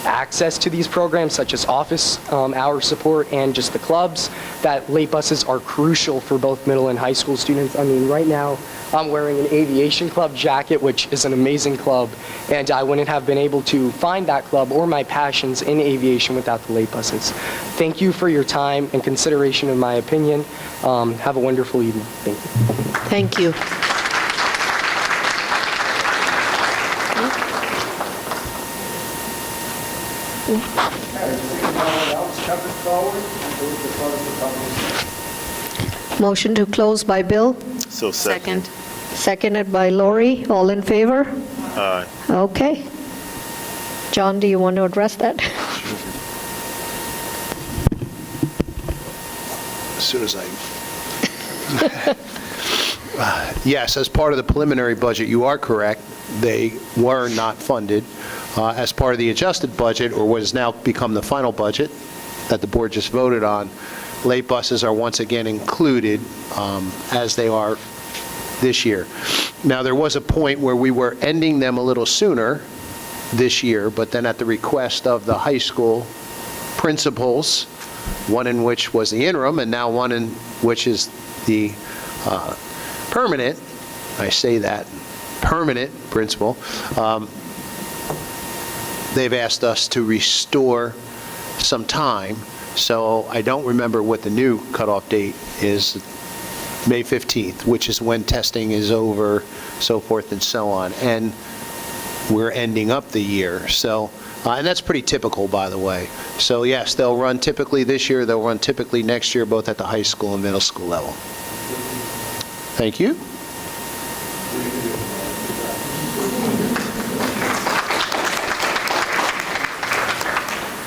access to these programs, such as office hour support and just the clubs, that late buses are crucial for both middle and high school students. I mean, right now, I'm wearing an aviation club jacket, which is an amazing club, and I wouldn't have been able to find that club or my passions in aviation without the late buses. Thank you for your time and consideration of my opinion. Have a wonderful evening. Thank you. Thank you. Motion to close by Bill. So second. Seconded by Lori. All in favor? Aye. Okay. John, do you want to address that? As soon as I... Yes, as part of the preliminary budget, you are correct. They were not funded. As part of the adjusted budget, or what has now become the final budget that the board just voted on, late buses are once again included as they are this year. Now, there was a point where we were ending them a little sooner this year, but then at the request of the high school principals, one in which was the interim and now one in which is the permanent, I say that, permanent principal, they've asked us to restore some time. So I don't remember what the new cutoff date is, May 15th, which is when testing is over, so forth and so on. And we're ending up the year. So, and that's pretty typical, by the way. So yes, they'll run typically this year, they'll run typically next year, both at the high school and middle school level. Thank you.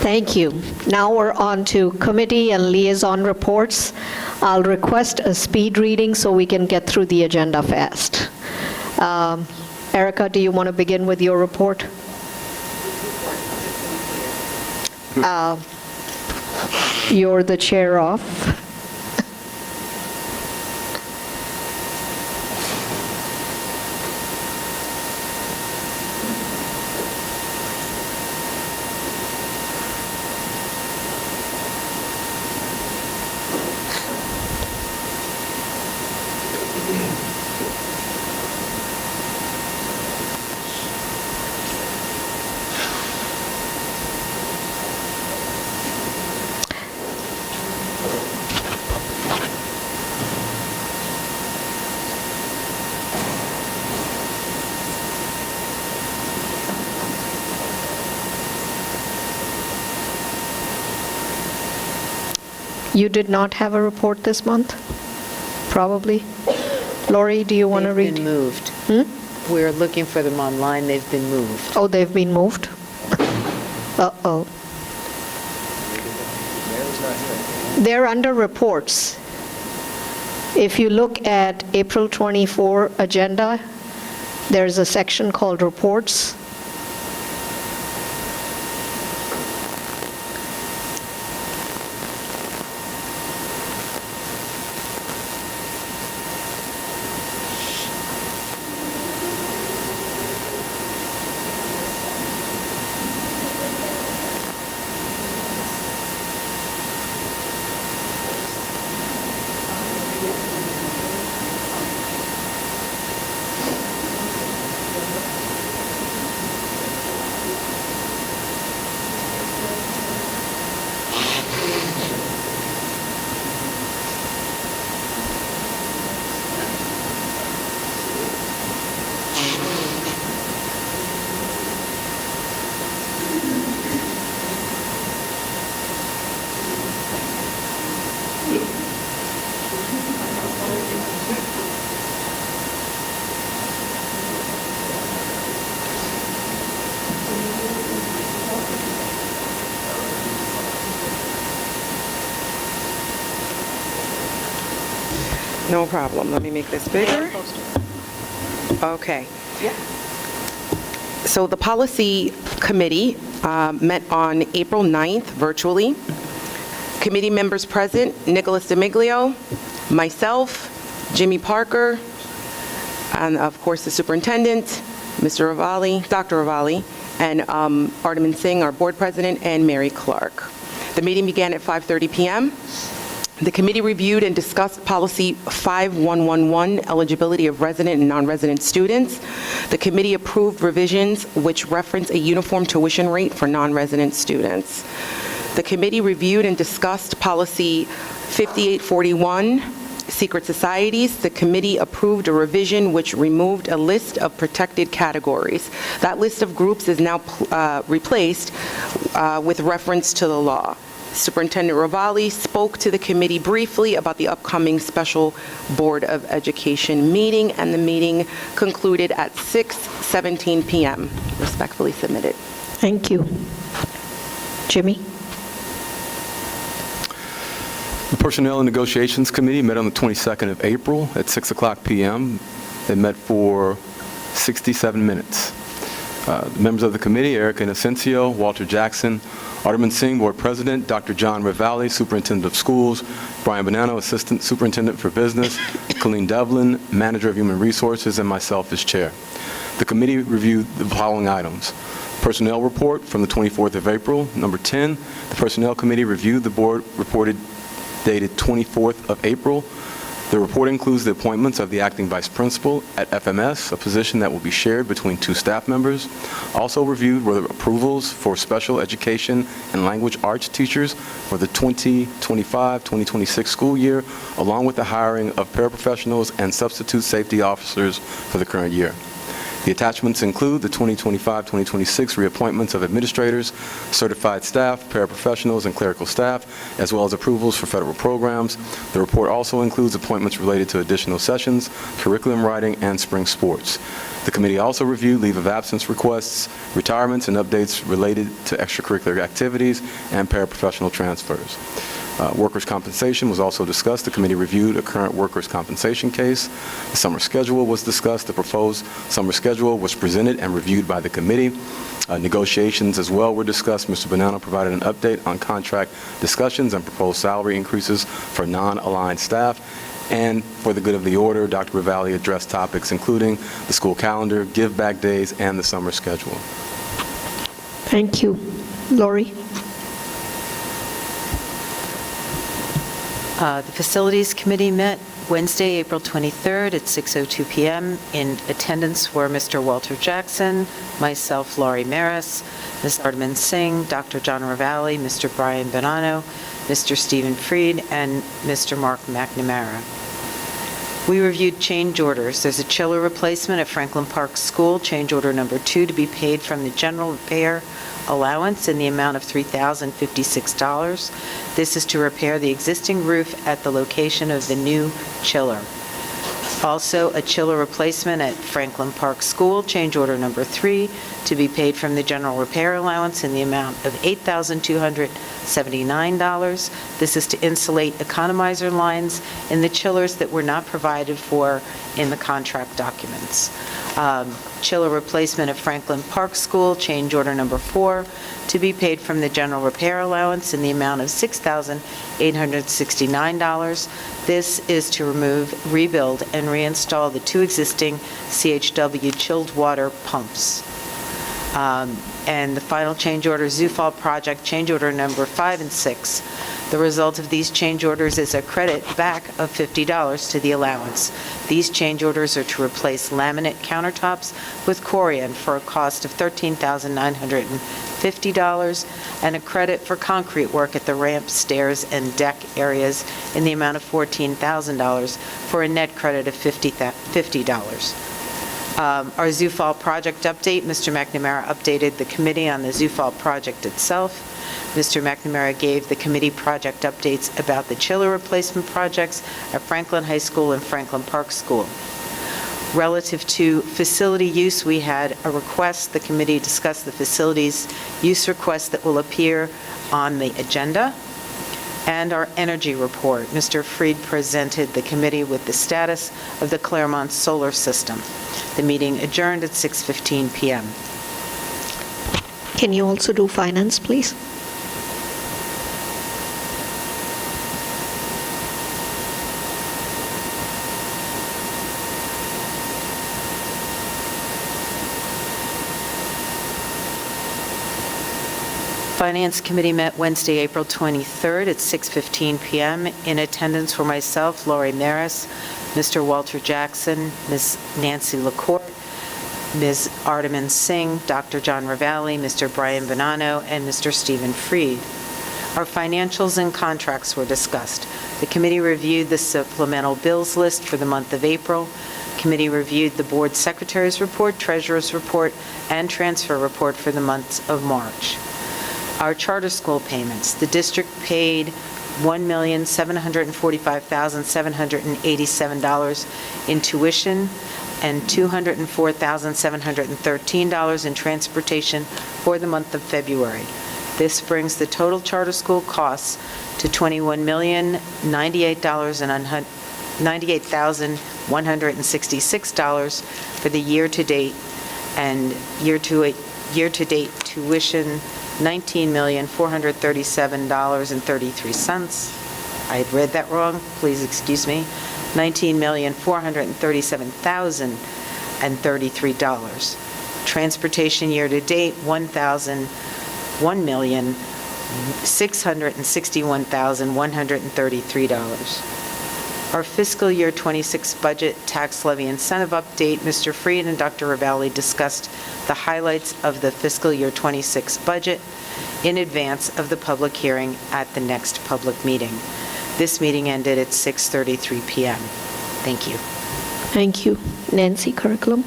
Thank you. Now we're on to committee and liaison reports. I'll request a speed reading so we can get through the agenda fast. Erica, do you want to begin with your report? You're the chair of. You did not have a report this month? Probably. Lori, do you want to read? They've been moved. We're looking for them online. They've been moved. Oh, they've been moved? Uh-oh. They're under reports. If you look at April 24 agenda, there's a section called reports. No problem. Let me make this bigger. Okay. So the policy committee met on April 9th virtually. Committee members present, Nicholas DeMiglio, myself, Jimmy Parker, and of course the superintendent, Mr. Ravalli, Dr. Ravalli, and Ardaman Singh, our board president, and Mary Clark. The meeting began at 5:30 p.m. The committee reviewed and discussed policy 5111, eligibility of resident and non-resident students. The committee approved revisions which reference a uniform tuition rate for non-resident students. The committee reviewed and discussed policy 5841, secret societies. The committee approved a revision which removed a list of protected categories. That list of groups is now replaced with reference to the law. Superintendent Ravalli spoke to the committee briefly about the upcoming Special Board of Education meeting, and the meeting concluded at 6:17 p.m. Respectfully submitted. Thank you. Jimmy? The Personnel and Negotiations Committee met on the 22nd of April at 6 o'clock p.m. They met for 67 minutes. Members of the committee, Erica Inocencio, Walter Jackson, Ardaman Singh, Board President, Dr. John Ravalli, Superintendent of Schools, Brian Bonanno, Assistant Superintendent for Business, Colleen Devlin, Manager of Human Resources, and myself as Chair. The committee reviewed the following items. Personnel report from the 24th of April. Number 10, the Personnel Committee reviewed the board reported dated 24th of April. The report includes the appointments of the acting vice principal at FMS, a position that will be shared between two staff members. Also reviewed were the approvals for special education and language arts teachers for the 2025-2026 school year, along with the hiring of paraprofessionals and substitute safety officers for the current year. The attachments include the 2025-2026 reappointments of administrators, certified staff, paraprofessionals, and clerical staff, as well as approvals for federal programs. The report also includes appointments related to additional sessions, curriculum writing, and spring sports. The committee also reviewed leave of absence requests, retirements, and updates related to extracurricular activities and paraprofessional transfers. Workers' compensation was also discussed. The committee reviewed a current workers' compensation case. The summer schedule was discussed. The proposed summer schedule was presented and reviewed by the committee. Negotiations as well were discussed. Mr. Bonanno provided an update on contract discussions and proposed salary increases for non-aligned staff. And for the good of the order, Dr. Ravalli addressed topics including the school calendar, give-back days, and the summer schedule. Thank you. Lori? The Facilities Committee met Wednesday, April 23rd at 6:02 p.m. In attendance were Mr. Walter Jackson, myself, Laurie Maris, Ms. Ardaman Singh, Dr. John Ravalli, Mr. Brian Bonanno, Mr. Stephen Freed, and Mr. Mark McNamara. We reviewed change orders. There's a chiller replacement at Franklin Park School, change order number 2, to be paid from the general repair allowance in the amount of $3,056. This is to repair the existing roof at the location of the new chiller. Also, a chiller replacement at Franklin Park School, change order number 3, to be paid from the general repair allowance in the amount of $8,279. This is to insulate economizer lines in the chillers that were not provided for in the contract documents. Chiller replacement at Franklin Park School, change order number 4, to be paid from the general repair allowance in the amount of $6,869. This is to remove, rebuild, and reinstall the 2 existing CHW chilled water pumps. And the final change order, Zufall project, change order number 5 and 6. The result of these change orders is a credit back of $50 to the allowance. These change orders are to replace laminate countertops with Corian for a cost of $13,950 and a credit for concrete work at the ramp, stairs, and deck areas in the amount of $14,000 for a net credit of $50. Our Zufall project update, Mr. McNamara updated the committee on the Zufall project itself. Mr. McNamara gave the committee project updates about the chiller replacement projects at Franklin High School and Franklin Park School. Relative to facility use, we had a request. The committee discussed the facilities use request that will appear on the agenda. And our energy report. Mr. Freed presented the committee with the status of the Claremont solar system. The meeting adjourned at 6:15 p.m. Can you also do finance, please? Finance Committee met Wednesday, April 23rd at 6:15 p.m. In attendance were myself, Laurie Maris, Mr. Walter Jackson, Ms. Nancy LaCourte, Ms. Ardaman Singh, Dr. John Ravalli, Mr. Brian Bonanno, and Mr. Stephen Freed. Our financials and contracts were discussed. The committee reviewed the supplemental bills list for the month of April. Committee reviewed the board secretary's report, treasurer's report, and transfer report for the month of March. Our charter school payments. The district paid $1,745,787 in tuition and $204,713 in transportation for the month of February. This brings the total charter school costs to $21,098,166 for the year-to-date, and year-to-date tuition $19,437.33. I had read that wrong. Please excuse me. $19,437,033. Transportation year-to-date, $1,661,133. Our fiscal year 26 budget tax levy incentive update, Mr. Freed and Dr. Ravalli discussed the highlights of the fiscal year 26 budget in advance of the public hearing at the next public meeting. This meeting ended at 6:33 p.m. Thank you. Thank you. Nancy, curriculum?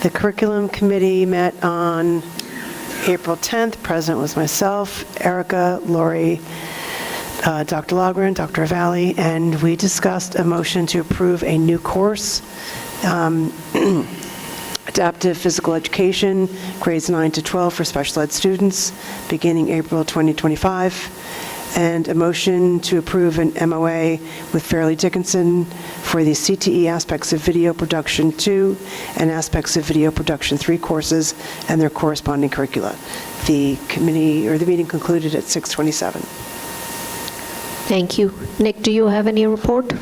The curriculum committee met on April 10th. President was myself, Erica, Lori, Dr. Logren, Dr. Valley, and we discussed a motion to approve a new course, adaptive physical education, grades 9 to 12 for special ed students, beginning April 2025, and a motion to approve an MOA with Fairleigh Dickinson for the CTE Aspects of Video Production 2 and Aspects of Video Production 3 courses and their corresponding curricula. The meeting concluded at 6:27. Thank you. Nick, do you have any report?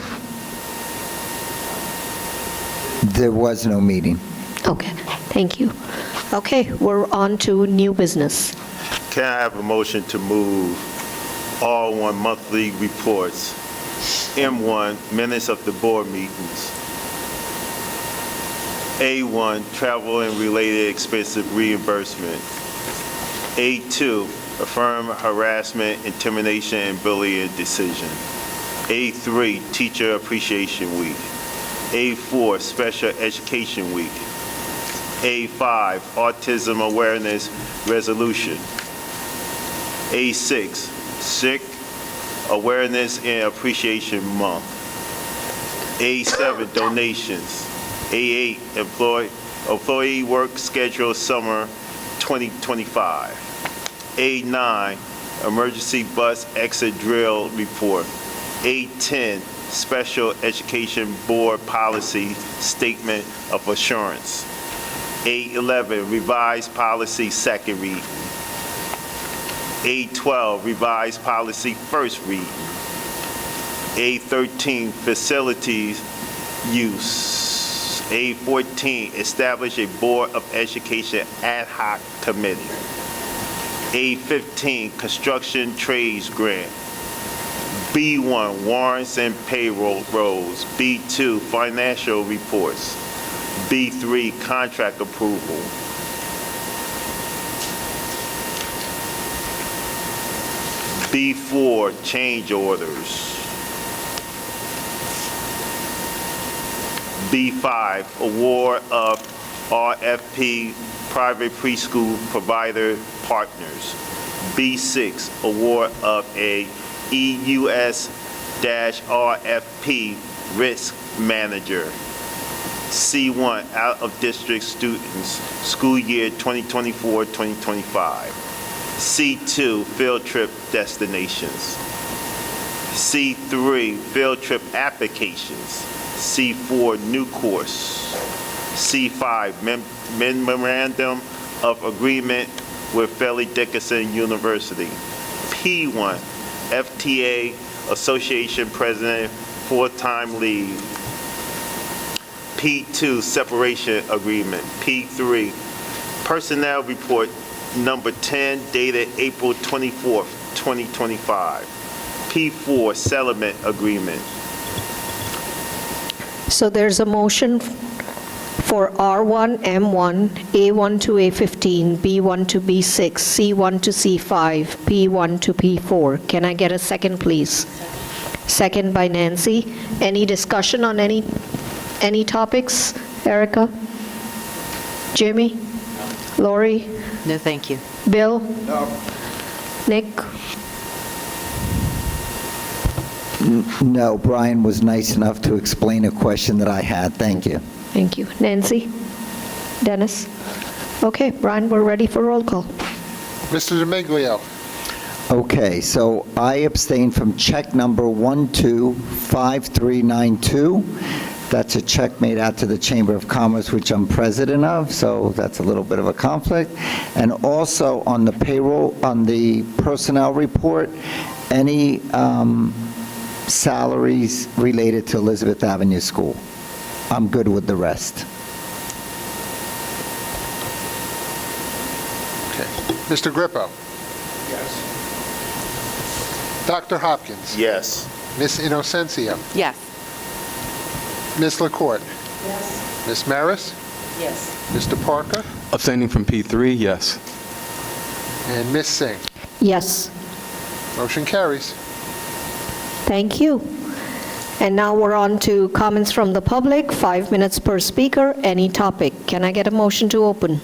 There was no meeting. Okay, thank you. Okay, we're on to new business. Can I have a motion to move all one monthly reports? M1, minutes of the board meetings. A1, travel and related expensive reimbursement. A2, affirm harassment, intimidation, and bullying decision. A3, teacher appreciation week. A4, special education week. A5, autism awareness resolution. A6, sick awareness and appreciation month. A7, donations. A8, employee work schedule summer 2025. A9, emergency bus exit drill report. A10, special education board policy statement of assurance. A11, revised policy second read. A12, revised policy first read. A13, facilities use. A14, establish a Board of Education ad hoc committee. A15, construction trades grant. B1, warrants and payroll rolls. B2, financial reports. B3, contract approval. B4, change orders. B5, award of RFP private preschool provider partners. B6, award of a EUS-RFP risk manager. C1, out-of-district students, school year 2024-2025. C2, field trip destinations. C3, field trip applications. C4, new course. C5, memorandum of agreement with Fairleigh Dickinson University. P1, FTA Association President, full-time leave. P2, separation agreement. P3, personnel report number 10, dated April 24th, 2025. P4, settlement agreement. So there's a motion for R1, M1, A1 to A15, B1 to B6, C1 to C5, P1 to P4. Can I get a second, please? Second by Nancy. Any discussion on any topics? Erica? Jimmy? Lori? No, thank you. Bill? No. Nick? No, Brian was nice enough to explain a question that I had. Thank you. Thank you. Nancy? Dennis? Okay, Brian, we're ready for roll call. Mr. D'Amiglio. Okay, so I abstain from check number 125392. That's a check made out to the Chamber of Commerce, which I'm president of, so that's a little bit of a conflict. And also on the payroll, on the personnel report, any salaries related to Elizabeth Avenue School. I'm good with the rest. Okay. Mr. Grippo. Yes. Dr. Hopkins. Yes. Ms. Inocencio. Yes. Ms. LaCourte. Yes. Ms. Maris. Yes. Mr. Parker. Abstaining from P3, yes. And Ms. Singh. Yes. Motion carries. Thank you. And now we're on to comments from the public, 5 minutes per speaker, any topic. Can I get a motion to open?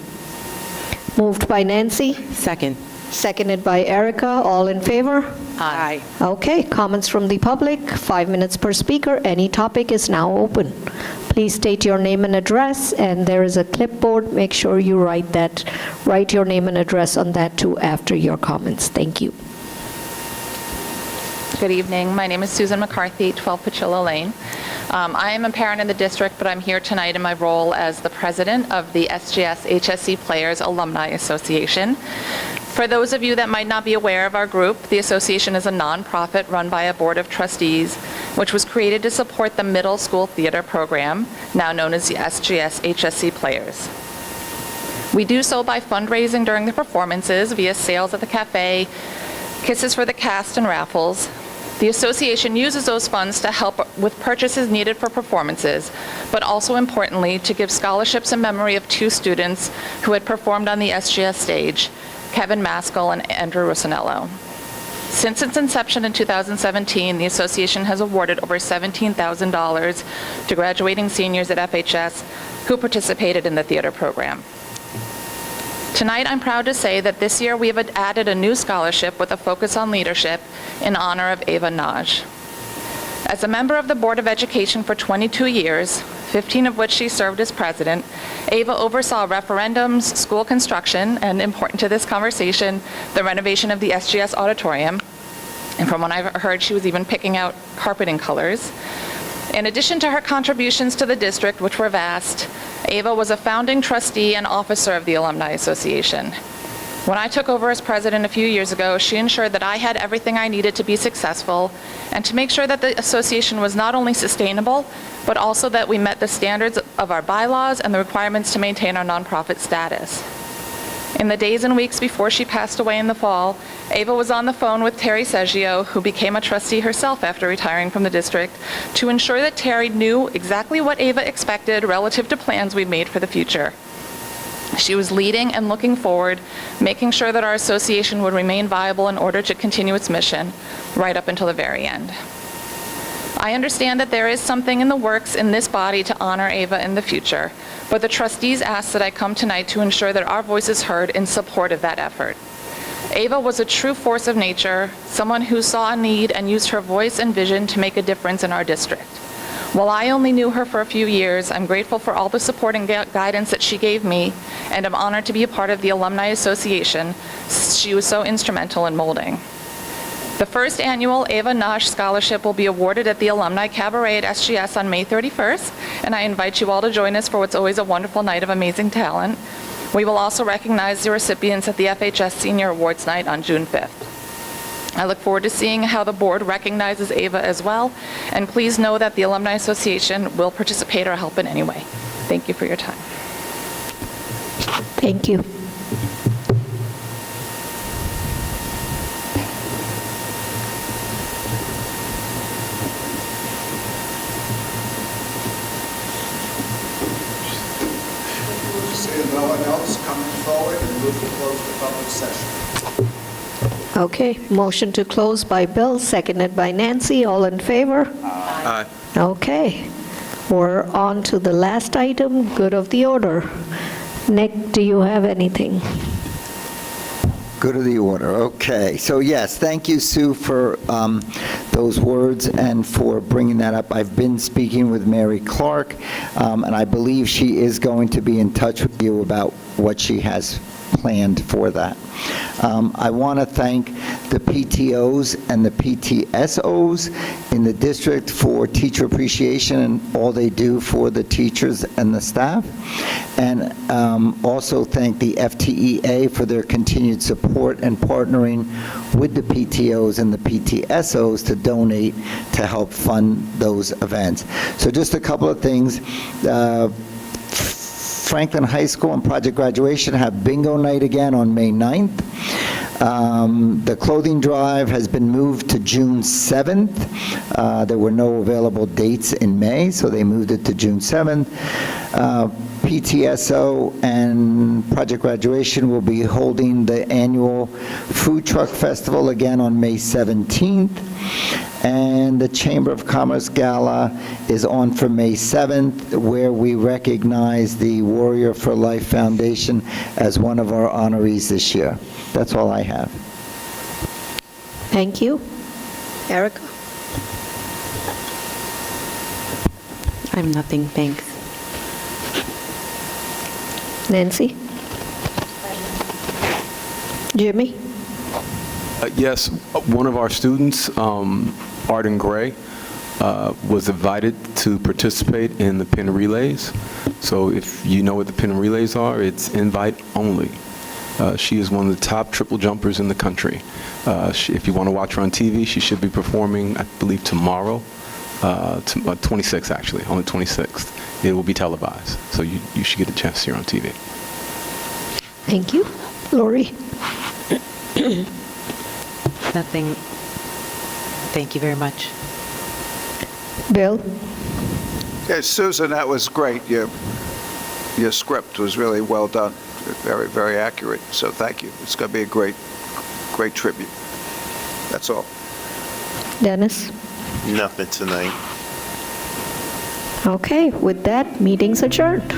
Moved by Nancy, Second. seconded by Erica, all in favor? Aye. Okay, comments from the public, 5 minutes per speaker, any topic is now open. Please state your name and address, and there is a clipboard, make sure you write your name and address on that too after your comments. Thank you. Good evening. My name is Susan McCarthy, 12 Pachilla Lane. I am a parent in the district, but I'm here tonight in my role as the president of the SGS HSC Players Alumni Association. For those of you that might not be aware of our group, the association is a nonprofit run by a board of trustees, which was created to support the middle school theater program, now known as the SGS HSC Players. We do so by fundraising during the performances via sales at the cafe, kisses for the cast, and raffles. The association uses those funds to help with purchases needed for performances, but also importantly, to give scholarships in memory of 2 students who had performed on the SGS stage, Kevin Maskell and Andrew Rossinello. Since its inception in 2017, the association has awarded over $17,000 to graduating seniors at FHS who participated in the theater program. Tonight, I'm proud to say that this year we have added a new scholarship with a focus on leadership in honor of Ava Naj. As a member of the Board of Education for 22 years, 15 of which she served as president, Ava oversaw referendums, school construction, and important to this conversation, the renovation of the SGS auditorium. And from what I've heard, she was even picking out carpeting colors. In addition to her contributions to the district, which were vast, Ava was a founding trustee and officer of the Alumni Association. When I took over as president a few years ago, she ensured that I had everything I needed to be successful and to make sure that the association was not only sustainable, but also that we met the standards of our bylaws and the requirements to maintain our nonprofit status. In the days and weeks before she passed away in the fall, Ava was on the phone with Terry Seggio, who became a trustee herself after retiring from the district, to ensure that Terry knew exactly what Ava expected relative to plans we'd made for the future. She was leading and looking forward, making sure that our association would remain viable in order to continue its mission right up until the very end. I understand that there is something in the works in this body to honor Ava in the future, but the trustees asked that I come tonight to ensure that our voice is heard in support of that effort. Ava was a true force of nature, someone who saw a need and used her voice and vision to make a difference in our district. While I only knew her for a few years, I'm grateful for all the support and guidance that she gave me, and I'm honored to be a part of the Alumni Association she was so instrumental in molding. The first annual Ava Naj Scholarship will be awarded at the Alumni Cabaret at SGS on May 31st, and I invite you all to join us for what's always a wonderful night of amazing talent. We will also recognize the recipients at the FHS Senior Awards Night on June 5th. I look forward to seeing how the board recognizes Ava as well, and please know that the Alumni Association will participate or help in any way. Thank you for your time. Thank you. Seeing no one else coming forward, and move to close the public session. Okay, motion to close by Bill, seconded by Nancy, all in favor? Aye. Okay, we're on to the last item, good of the order. Nick, do you have anything? Good of the order, okay. So yes, thank you, Sue, for those words and for bringing that up. I've been speaking with Mary Clark, and I believe she is going to be in touch with you about what she has planned for that. I want to thank the PTOs and the PTSOs in the district for teacher appreciation and all they do for the teachers and the staff. And also thank the FTEA for their continued support and partnering with the PTOs and the PTSOs to donate to help fund those events. So just a couple of things. Franklin High School and Project Graduation have bingo night again on May 9th. The clothing drive has been moved to June 7th. There were no available dates in May, so they moved it to June 7th. PTSO and Project Graduation will be holding the annual Food Truck Festival again on May 17th. And the Chamber of Commerce Gala is on for May 7th, where we recognize the Warrior for Life Foundation as one of our honorees this year. That's all I have. Thank you. Erica? I have nothing, thanks. Nancy? Jimmy? Yes, one of our students, Arden Gray, was invited to participate in the pin relays. So if you know what the pin relays are, it's invite only. She is one of the top triple jumpers in the country. If you want to watch her on TV, she should be performing, I believe, tomorrow, 26th actually, on the 26th. It will be televised, so you should get a chance to see her on TV. Thank you. Lori? Nothing. Thank you very much. Bill? Yeah, Susan, that was great. Your script was really well done, very, very accurate, so thank you. It's going to be a great tribute. That's all. Dennis? Nothing tonight. Okay, with that, meeting's adjourned.